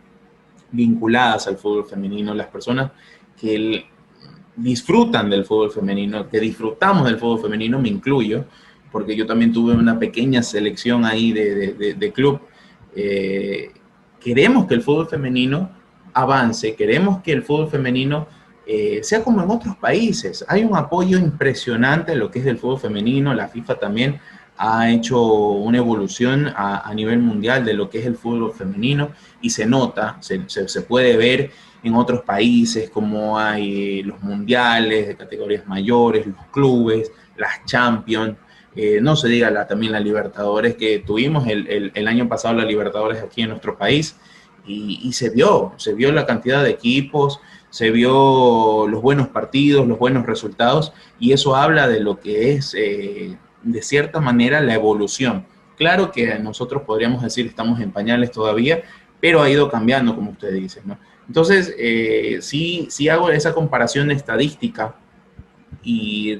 vinculadas al fútbol femenino, las personas que disfrutan del fútbol femenino, que disfrutamos del fútbol femenino, me incluyo, porque yo también tuve una pequeña selección ahí de club. Eh, Queremos que el fútbol femenino avance, queremos que el fútbol femenino sea como en otros países. Hay un apoyo impresionante en lo que es el fútbol femenino, la FIFA también ha hecho una evolución a nivel mundial de lo que es el fútbol femenino y se nota, se puede ver en otros países como hay los mundiales de categorías mayores, los clubes, las Champions, no se diga también la Libertadores, que tuvimos el año pasado la Libertadores aquí en nuestro país y se vio la cantidad de equipos, se vio los buenos partidos, los buenos resultados y eso habla de lo que es de cierta manera la evolución. Claro que nosotros podríamos decir estamos en pañales todavía, pero ha ido cambiando, como usted dice, ¿no? Entonces, sí hago esa comparación estadística y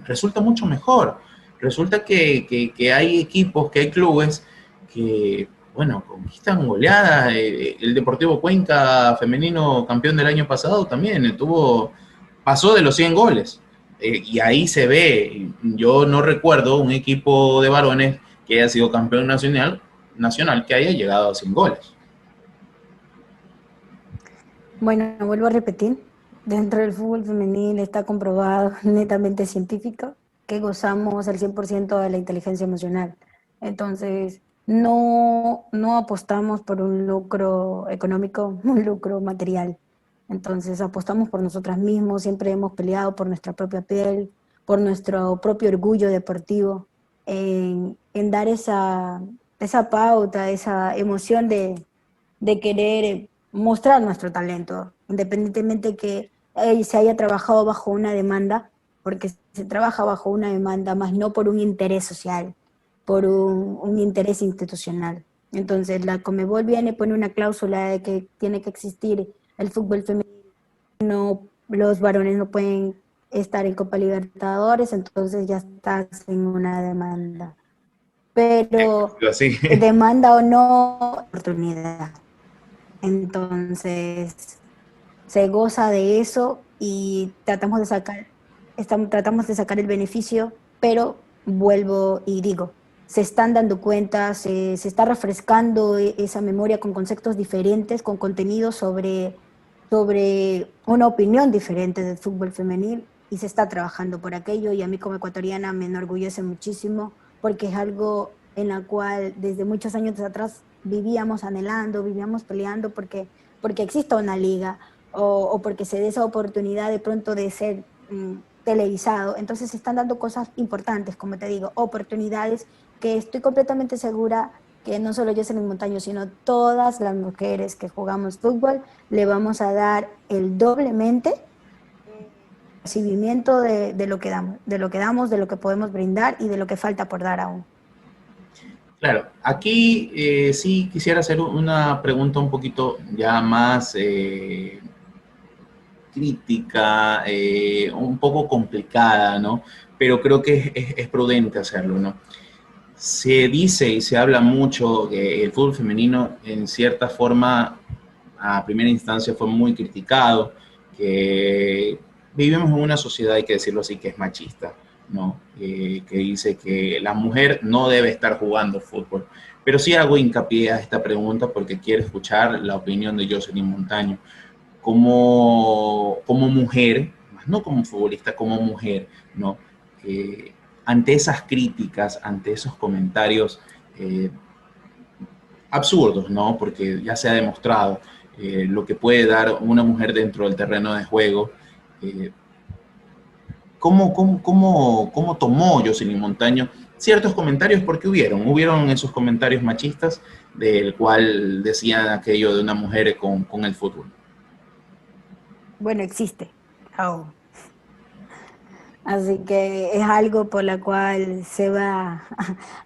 resulta mucho mejor. Resulta que hay equipos, que hay clubes que, bueno, conquistan goleadas. El Deportivo Cuenca femenino campeón del año pasado también pasó de los 100 goles. Y ahí se ve, yo no recuerdo un equipo de varones que haya sido campeón nacional que haya llegado a 100 goles. Bueno, vuelvo a repetir, dentro del fútbol femenil está comprobado, netamente científico, que gozamos al 100% de la inteligencia emocional. Entonces, no apostamos por un lucro económico, un lucro material. Entonces apostamos por nosotras mismos, siempre hemos peleado por nuestra propia piel, por nuestro propio orgullo deportivo, en dar esa pauta, esa emoción de querer mostrar nuestro talento, independientemente que se haya trabajado bajo una demanda, porque se trabaja bajo una demanda, más no por un interés social, por un interés institucional. Entonces la Conmebol viene, pone una cláusula de que tiene que existir el fútbol femenino, los varones no pueden estar en Copa Libertadores, entonces ya estás en una demanda. Pero Así. demanda o no, oportunidad. Entonces, se goza de eso y tratamos de sacar el beneficio, pero vuelvo y digo, se están dando cuenta, se está refrescando esa memoria con conceptos diferentes, con contenido sobre una opinión diferente del fútbol femenil y se está trabajando por aquello y a mí como ecuatoriana me enorgullece muchísimo porque es algo en la cual desde muchos años atrás vivíamos anhelando, vivíamos peleando porque exista una liga o porque se dé esa oportunidad de pronto de ser televisado. Entonces se están dando cosas importantes, como te digo, oportunidades que estoy completamente segura que no solo Jocelyn Montaño, sino todas las mujeres que jugamos fútbol, le vamos a dar el doblemente recibimiento de lo que damos, de lo que podemos brindar y de lo que falta por dar aún. Claro, aquí sí quisiera hacer una pregunta un poquito ya más crítica, un poco complicada, ¿no? Pero creo que es prudente hacerlo, ¿no? Se dice y se habla mucho que el fútbol femenino en cierta forma a primera instancia fue muy criticado, que vivimos en una sociedad, hay que decirlo así, que es machista, ¿no? Que dice que la mujer no debe estar jugando fútbol. Pero sí hago hincapié a esta pregunta porque quiero escuchar la opinión de Jocelyn Montaño. Como mujer, más no como futbolista, como mujer, ¿no? Ante esas críticas, ante esos comentarios absurdos, ¿no? Porque ya se ha demostrado lo que puede dar una mujer dentro del terreno de juego. Eh, ¿Cómo tomó Jocelyn Montaño ciertos comentarios? Porque hubieron esos comentarios machistas del cual decían aquello de una mujer con el fútbol. Bueno, existe aún. Así que es algo por la cual se va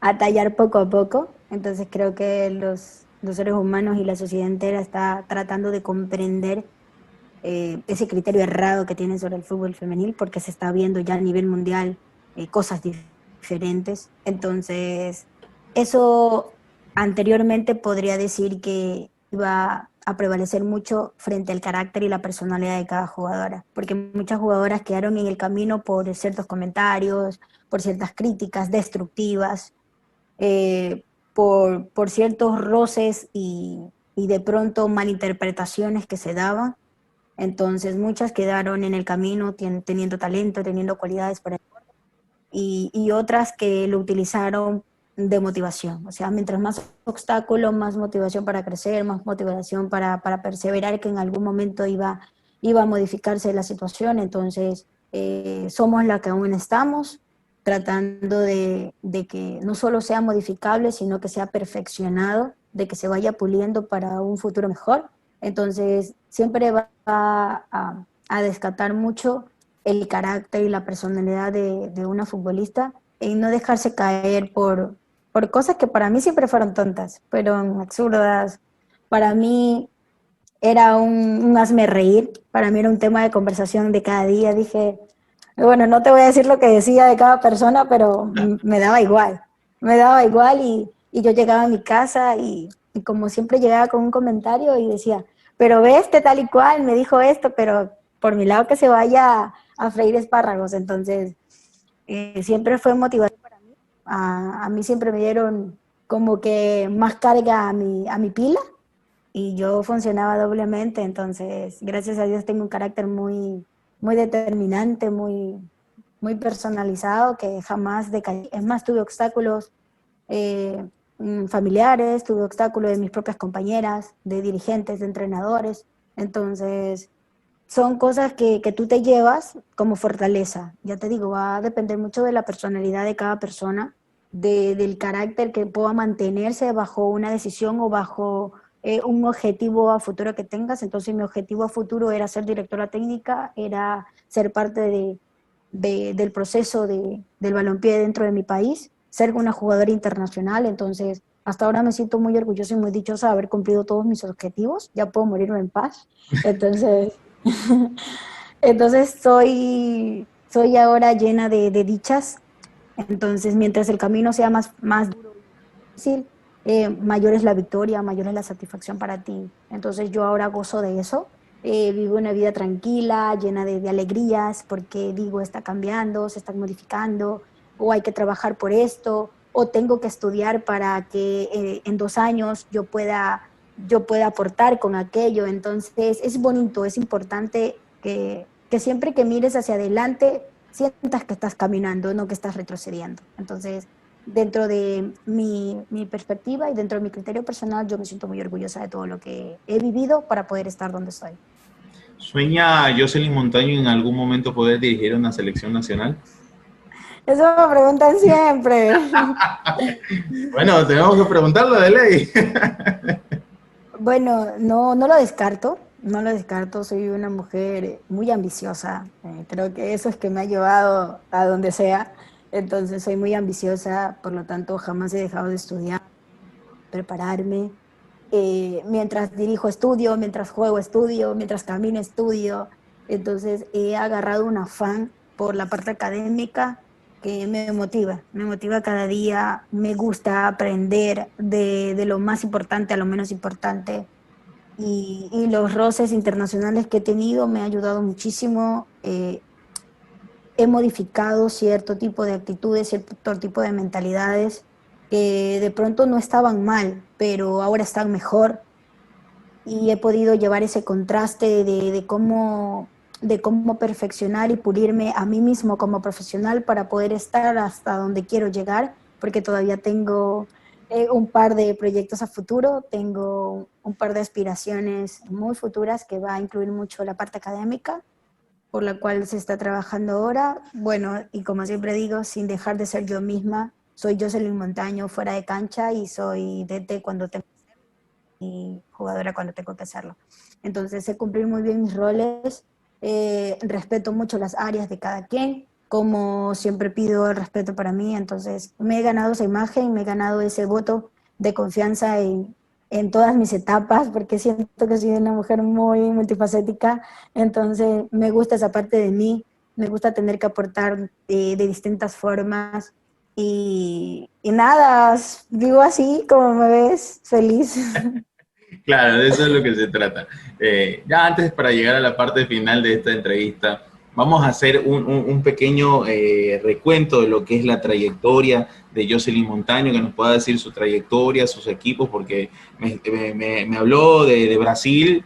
a tallar poco a poco. Entonces creo que los seres humanos y la sociedad entera está tratando de comprender ese criterio errado que tienen sobre el fútbol femenil porque se está viendo ya a nivel mundial cosas diferentes. Entonces, eso anteriormente podría decir que iba a prevalecer mucho frente al carácter y la personalidad de cada jugadora, porque muchas jugadoras quedaron en el camino por ciertos comentarios, por ciertas críticas destructivas, eh, por ciertos roces y de pronto malinterpretaciones que se daban. Entonces muchas quedaron en el camino teniendo talento, teniendo cualidades para y otras que lo utilizaron de motivación. O sea, mientras más obstáculo, más motivación para crecer, más motivación para perseverar que en algún momento iba a modificarse la situación. Entonces, somos la que aún estamos tratando de que no solo sea modificable, sino que sea perfeccionado, de que se vaya puliendo para un futuro mejor. Entonces, siempre va a descartar mucho el carácter y la personalidad de una futbolista y no dejarse caer por cosas que para mí siempre fueron tontas, fueron absurdas. Para mí era un hazme reír, para mí era un tema de conversación de cada día. Dije, bueno, no te voy a decir lo que decía de cada persona, pero me daba igual y yo llegaba a mi casa y como siempre llegaba con un comentario y decía, pero ve este tal y cual, me dijo esto, pero por mi lado que se vaya a freír espárragos. Entonces, siempre fue motivación para mí. A mí siempre me dieron como que más carga a mi pila y yo funcionaba doblemente. Entonces, gracias a Dios tengo un carácter muy determinante, muy personalizado, que jamás decaí. Es más, tuve obstáculos familiares, tuve obstáculos de mis propias compañeras, de dirigentes, de entrenadores. Entonces, son cosas que tú te llevas como fortaleza. Ya te digo, va a depender mucho de la personalidad de cada persona, del carácter que pueda mantenerse bajo una decisión o bajo un objetivo a futuro que tengas. Entonces mi objetivo a futuro era ser directora técnica, era ser parte del proceso del balompié dentro de mi país, ser una jugadora internacional. Entonces hasta ahora me siento muy orgullosa y muy dichosa de haber cumplido todos mis objetivos, ya puedo morirme en paz. Entonces, entonces soy ahora llena de dichas. Entonces, mientras el camino sea más duro y difícil, mayor es la victoria, mayor es la satisfacción para ti. Entonces yo ahora gozo de eso. Vivo una vida tranquila, llena de alegrías, porque digo, está cambiando, se está modificando, o hay que trabajar por esto, o tengo que estudiar para que en 2 años yo pueda aportar con aquello. Entonces es bonito, es importante que siempre que mires hacia adelante, sientas que estás caminando, no que estás retrocediendo. Entonces, dentro de mi perspectiva y dentro de mi criterio personal, yo me siento muy orgullosa de todo lo que he vivido para poder estar donde estoy. ¿Sueña Jocelyn Montaño en algún momento poder dirigir una selección nacional? Eso me preguntan siempre. Bueno, tenemos que preguntarlo de ley. Bueno, no lo descarto, no lo descarto, soy una mujer muy ambiciosa, creo que eso es que me ha llevado a donde sea, entonces soy muy ambiciosa, por lo tanto jamás he dejado de estudiar, prepararme, mientras dirijo estudio, mientras juego estudio, mientras camino estudio. Entonces he agarrado un afán por la parte académica que me motiva cada día, me gusta aprender de lo más importante a lo menos importante. Y los roces internacionales que he tenido me ha ayudado muchísimo. He modificado cierto tipo de actitudes, cierto tipo de mentalidades que de pronto no estaban mal, pero ahora están mejor, y he podido llevar ese contraste de cómo perfeccionar y pulirme a mí mismo como profesional para poder estar hasta donde quiero llegar, porque todavía tengo un par de proyectos a futuro, tengo un par de aspiraciones muy futuras que va a incluir mucho la parte académica, por la cual se está trabajando ahora. Bueno, y como siempre digo, sin dejar de ser yo misma, soy Jocelyn Montaño fuera de cancha y soy DT cuando tengo y jugadora cuando tengo que hacerlo. Entonces sé cumplir muy bien mis roles, respeto mucho las áreas de cada quien, como siempre pido el respeto para mí. Entonces me he ganado esa imagen, me he ganado ese voto de confianza en todas mis etapas, porque siento que soy una mujer muy multifacética. Entonces me gusta esa parte de mí, me gusta tener que aportar de distintas formas. Y nada, vivo así como me ves, feliz. Claro, de eso es lo que se trata. Ya antes, para llegar a la parte final de esta entrevista, vamos a hacer un pequeño recuento de lo que es la trayectoria de Jocelyn Montaño, que nos pueda decir su trayectoria, sus equipos, porque me habló de Brasil,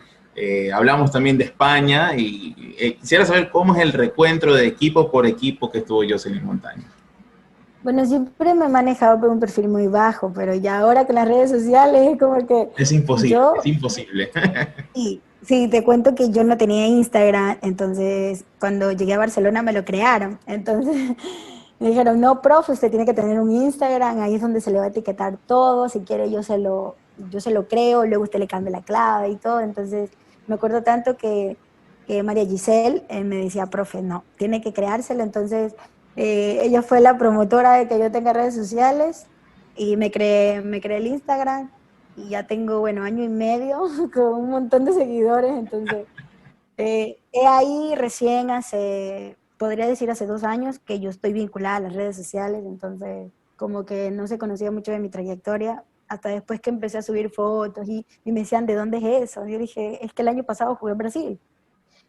hablamos también de España, y quisiera saber cómo es el recuento de equipo por equipo que estuvo Jocelyn Montaño. Bueno, siempre me he manejado por un perfil muy bajo, pero ya ahora con las redes sociales es como que Es imposible, es yo, imposible. sí, sí, te cuento que yo no tenía Instagram, entonces cuando llegué a Barcelona me lo crearon. Entonces me dijeron, no, profe, usted tiene que tener un Instagram, ahí es donde se le va a etiquetar todo, si quiere yo se lo creo, luego usted le cambia la clave y todo. Entonces me acuerdo tanto que María Giselle me decía, profe, no, tiene que creárselo. Entonces ella fue la promotora de que yo tenga redes sociales y me creé el Instagram y ya tengo, bueno, año y medio con un montón de seguidores. Entonces he ahí recién podría decir hace 2 años que yo estoy vinculada a las redes sociales. Entonces como que no se conocía mucho de mi trayectoria hasta después que empecé a subir fotos y me decían, ¿de dónde es eso? Yo dije, es que el año pasado jugué en Brasil,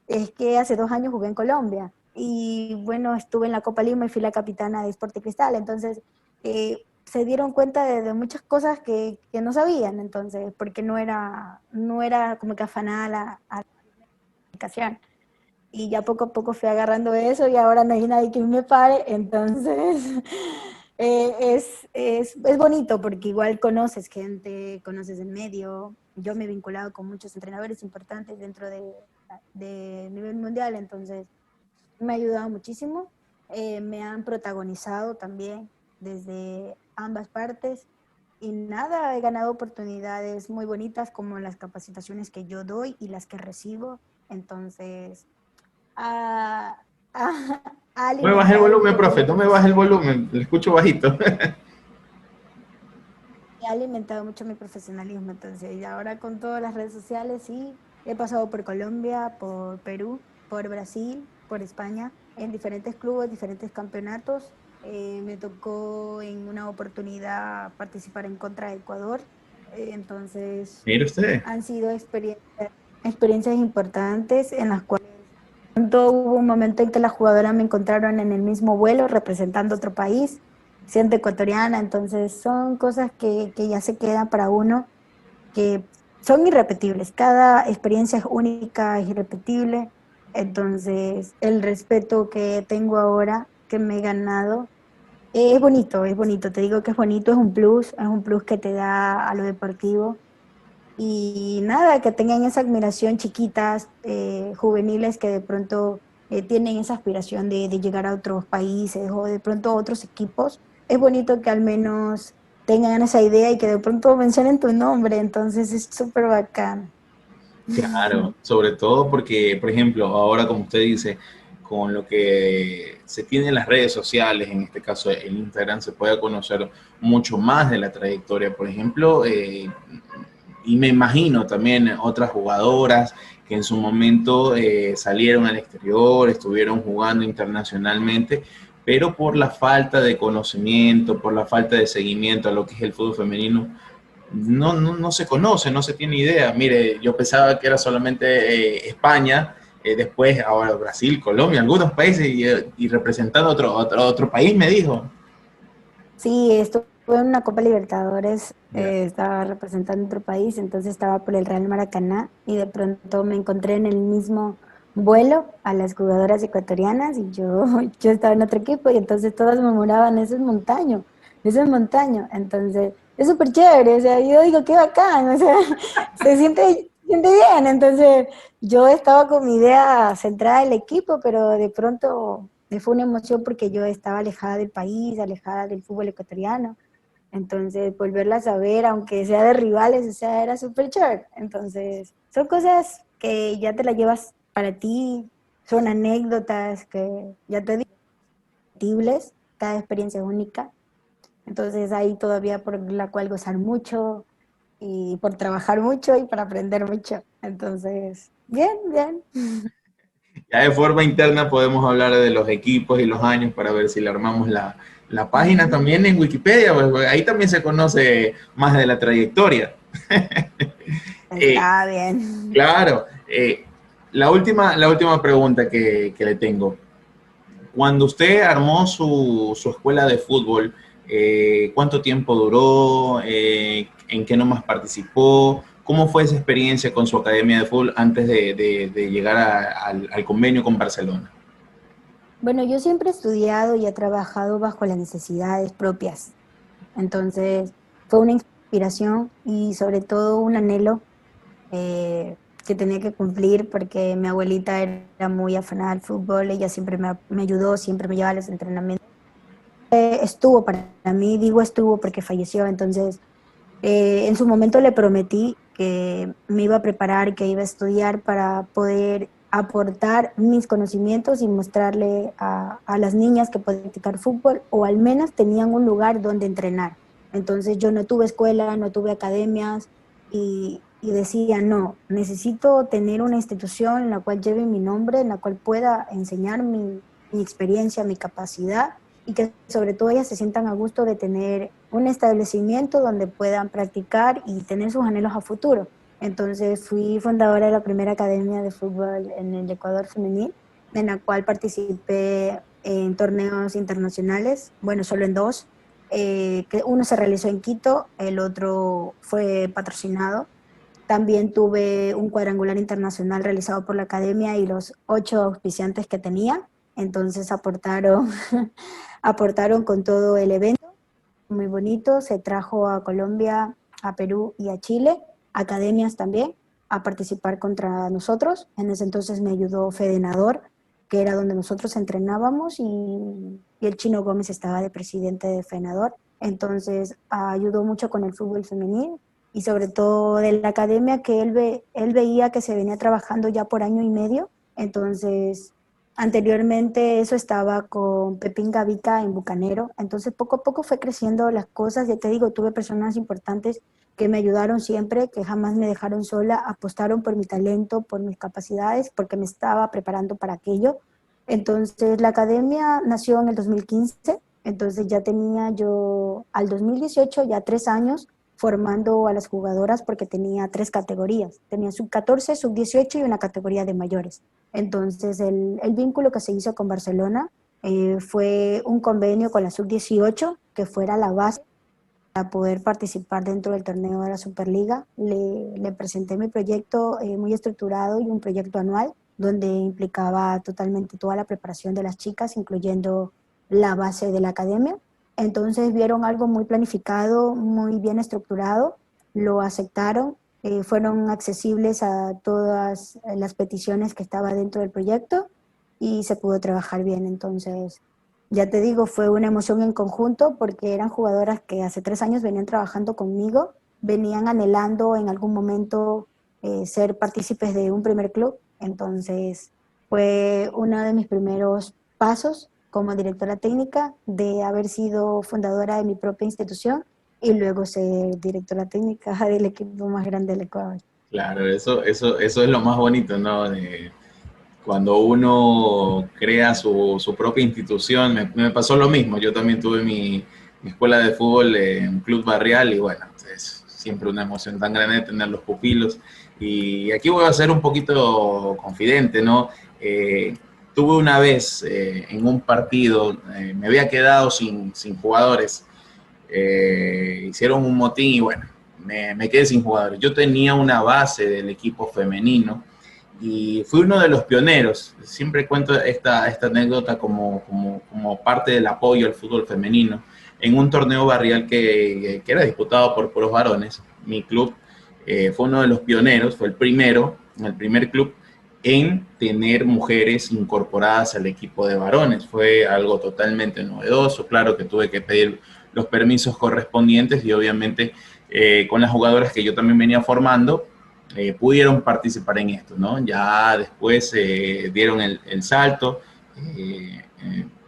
es que hace 2 años jugué en Colombia y bueno, estuve en la Copa Lima y fui la capitana de Sport Cristal. Entonces se dieron cuenta de muchas cosas que no sabían. Entonces, porque no era como que afanada a la comunicación. Y ya poco a poco fui agarrando eso y ahora no hay nadie que me pare. Entonces Es bonito porque igual conoces gente, conoces el medio. Yo me he vinculado con muchos entrenadores importantes dentro de nivel mundial, entonces me ha ayudado muchísimo. Me han protagonizado también desde ambas partes y nada, he ganado oportunidades muy bonitas como las capacitaciones que yo doy y las que recibo. Entonces, ha, ha- ha No me baje el alimentado volumen, mucho profe, mi no me baje el profesionalismo. volumen, le escucho bajito. Ha alimentado mucho mi profesionalismo. Entonces, y ahora con todas las redes sociales, sí, he pasado por Colombia, por Perú, por Brasil, por España, en diferentes clubes, diferentes campeonatos. Me tocó en una oportunidad participar en contra de Ecuador. Entonces, Mire usted. han sido experiencias importantes en las cuales pronto hubo un momento en que las jugadoras me encontraron en el mismo vuelo representando otro país, siendo ecuatoriana, entonces son cosas que ya se quedan para uno, que son irrepetibles, cada experiencia es única, es irrepetible, entonces el respeto que tengo ahora, que me he ganado, es bonito, te digo que es un plus que te da a lo deportivo y nada, que tengan esa admiración chiquitas, juveniles que de pronto tienen esa aspiración de llegar a otros países o de pronto a otros equipos. Es bonito que al menos tengan esa idea y que de pronto mencionen tu nombre, entonces es súper bacán. Claro, sobre todo porque, por ejemplo, ahora como usted dice, con lo que se tiene en las redes sociales, en este caso el Instagram, se puede conocer mucho más de la trayectoria, por ejemplo, y me imagino también otras jugadoras que en su momento salieron al exterior, estuvieron jugando internacionalmente, pero por la falta de conocimiento, por la falta de seguimiento a lo que es el fútbol femenino, no se conoce, no se tiene idea. Mire, yo pensaba que era solamente España, después ahora Brasil, Colombia, algunos países y representando otro país, me dijo. Sí, estuve en una Copa Libertadores, Ya. estaba representando otro país, entonces estaba por el Real Maracaná y de pronto me encontré en el mismo vuelo a las jugadoras ecuatorianas y yo, yo estaba en otro equipo y entonces todas murmuraban, eso es montaño, entonces es súper chévere, o sea, yo digo, qué bacán, o sea, se siente bien, entonces yo estaba con mi idea centrada en el equipo, pero de pronto fue una emoción porque yo estaba alejada del país, alejada del fútbol ecuatoriano. Entonces, volverlas a ver, aunque sea de rivales, o sea, era súper chévere. Entonces, son cosas que ya te las llevas para ti, son anécdotas que ya te digo, repetibles, cada experiencia es única. Entonces, hay todavía por la cual gozar mucho y por trabajar mucho y para aprender mucho. Entonces, bien, bien. Ya de forma interna podemos hablar de los equipos y los años para ver si le armamos la página también en Wikipedia, pues, ahí también se conoce más de la trayectoria. Eh, Está bien. claro, la última pregunta que le tengo. Cuando usted armó su escuela de fútbol, ¿cuánto tiempo duró? ¿En qué nomás participó? ¿Cómo fue esa experiencia con su academia de fútbol antes de llegar al convenio con Barcelona? Bueno, yo siempre he estudiado y he trabajado bajo las necesidades propias. Entonces, fue una inspiración y sobre todo un anhelo que tenía que cumplir porque mi abuelita era muy afanada al fútbol, ella siempre me ayudó, siempre me llevaba a los entrenamientos. Estuvo para mí, digo estuvo porque falleció, entonces en su momento le prometí que me iba a preparar, que iba a estudiar para poder aportar mis conocimientos y mostrarle a las niñas que podían practicar fútbol o al menos tenían un lugar donde entrenar. Entonces yo no tuve escuela, no tuve academias y decía, no, necesito tener una institución en la cual lleve mi nombre, en la cual pueda enseñar mi experiencia, mi capacidad y que sobre todo ellas se sientan a gusto de tener un establecimiento donde puedan practicar y tener sus anhelos a futuro. Entonces fui fundadora de la primera academia de fútbol en el Ecuador femenil, en la cual participé en torneos internacionales, bueno, solo en dos, que uno se realizó en Quito, el otro fue patrocinado. También tuve un cuadrangular internacional realizado por la academia y los 8 auspiciantes que tenía, entonces aportaron, aportaron con todo el evento. muy bonito. Se trajo a Colombia, a Perú y a Chile, academias también, a participar contra nosotros. En ese entonces me ayudó Fedenador, que era donde nosotros entrenábamos, y el Chino Gómez estaba de presidente de Fedenador. Entonces ayudó mucho con el fútbol femenil y sobre todo de la academia que él veía que se venía trabajando ya por año y medio. Entonces, anteriormente eso estaba con Pepín Gavica en Bucanero. Entonces, poco a poco fue creciendo las cosas. Ya te digo, tuve personas importantes que me ayudaron siempre, que jamás me dejaron sola, apostaron por mi talento, por mis capacidades, porque me estaba preparando para aquello. Entonces, la academia nació en el 2015, entonces ya tenía yo, al 2018, ya 3 años formando a las jugadoras porque tenía 3 categorías. Tenía sub-14, sub-18 y una categoría de mayores. Entonces, el vínculo que se hizo con Barcelona fue un convenio con la sub-18, que fuera la base para poder participar dentro del torneo de la Superliga. Le presenté mi proyecto muy estructurado y un proyecto anual donde implicaba totalmente toda la preparación de las chicas, incluyendo la base de la academia. Entonces vieron algo muy planificado, muy bien estructurado, lo aceptaron, fueron accesibles a todas las peticiones que estaban dentro del proyecto y se pudo trabajar bien. Entonces, ya te digo, fue una emoción en conjunto porque eran jugadoras que hace 3 años venían trabajando conmigo, venían anhelando en algún momento ser partícipes de un primer club. Entonces, fue uno de mis primeros pasos como directora técnica, de haber sido fundadora de mi propia institución y luego ser directora técnica del equipo más grande del Ecuador. Claro, eso es lo más bonito, ¿no? Cuando uno crea su propia institución, me pasó lo mismo. Yo también tuve mi escuela de fútbol en un club barrial y bueno, es siempre una emoción tan grande tener los pupilos. Y aquí voy a ser un poquito confidente, ¿no? Tuve una vez en un partido, me había quedado sin jugadores, hicieron un motín y bueno, me quedé sin jugadores. Yo tenía una base del equipo femenino y fui uno de los pioneros. Siempre cuento esta anécdota como parte del apoyo al fútbol femenino. En un torneo barrial que era disputado por puros varones, mi club fue uno de los pioneros, fue el primer club en tener mujeres incorporadas al equipo de varones. Fue algo totalmente novedoso. Claro que tuve que pedir los permisos correspondientes y obviamente con las jugadoras que yo también venía formando, pudieron participar en esto, ¿no? Ya después dieron el salto.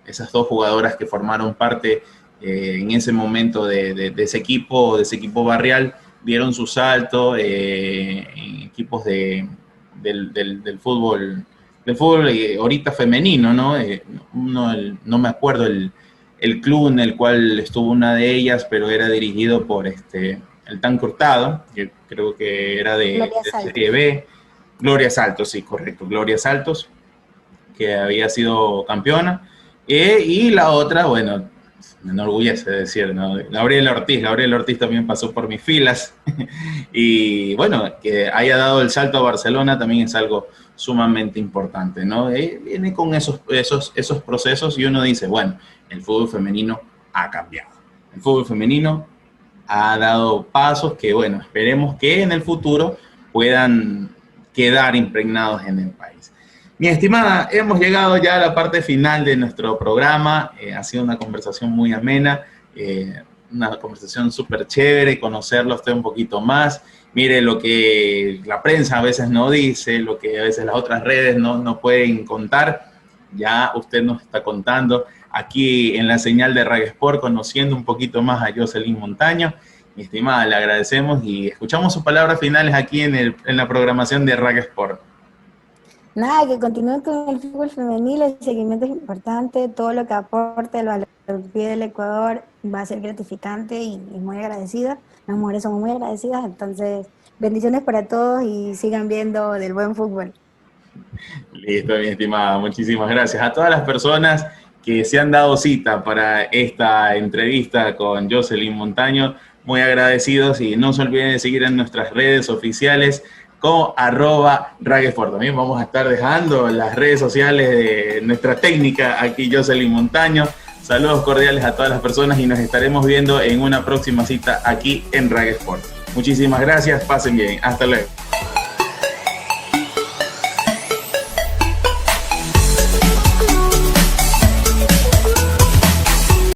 Esas 2 jugadoras que formaron parte en ese momento de ese equipo barrial, dieron su salto en equipos del fútbol ahorita femenino, ¿no? No me acuerdo el club en el cual estuvo una de ellas, pero era dirigido por el Tanque Hurtado, que creo que era de Serie B. Gloria Saltos, sí, correcto, Gloria Saltos, que había sido campeona. Y la otra, bueno, me enorgullece decir, ¿no? Gabriela Ortiz también pasó por mis filas. Y bueno, que haya dado el salto a Barcelona también es algo sumamente importante, ¿no? Viene con esos procesos y uno dice, bueno, el fútbol femenino ha cambiado. El fútbol femenino ha dado pasos que, bueno, esperemos que en el futuro puedan quedar impregnados en el país. Mi estimada, hemos llegado ya a la parte final de nuestro programa. Ha sido una conversación muy amena, una conversación súper chévere, conocerlo a usted un poquito más. Mire lo que la prensa a veces no dice, lo que a veces las otras redes no pueden contar. Ya usted nos está contando aquí en la señal de Raga Sport, conociendo un poquito más a Jocelyn Montaño. Mi estimada, le agradecemos y escuchamos sus palabras finales aquí en la programación de Raga Sport. Nada, que continúen con el fútbol femenil, el seguimiento es importante, todo lo que aporte el balompié del Ecuador va a ser gratificante y muy agradecida. Las mujeres somos muy agradecidas, entonces bendiciones para todos y sigan viendo del buen fútbol. Listo, mi estimada, muchísimas gracias a todas las personas que se han dado cita para esta entrevista con Jocelyn Montaño. Muy agradecidos y no se olviden de seguir en nuestras redes oficiales como @Raguesport. También vamos a estar dejando las redes sociales de nuestra técnica aquí, Jocelyn Montaño, Saludos cordiales a todas las personas y nos estaremos viendo en una próxima cita aquí en Rag Sport. Muchísimas gracias, pasen bien, hasta luego.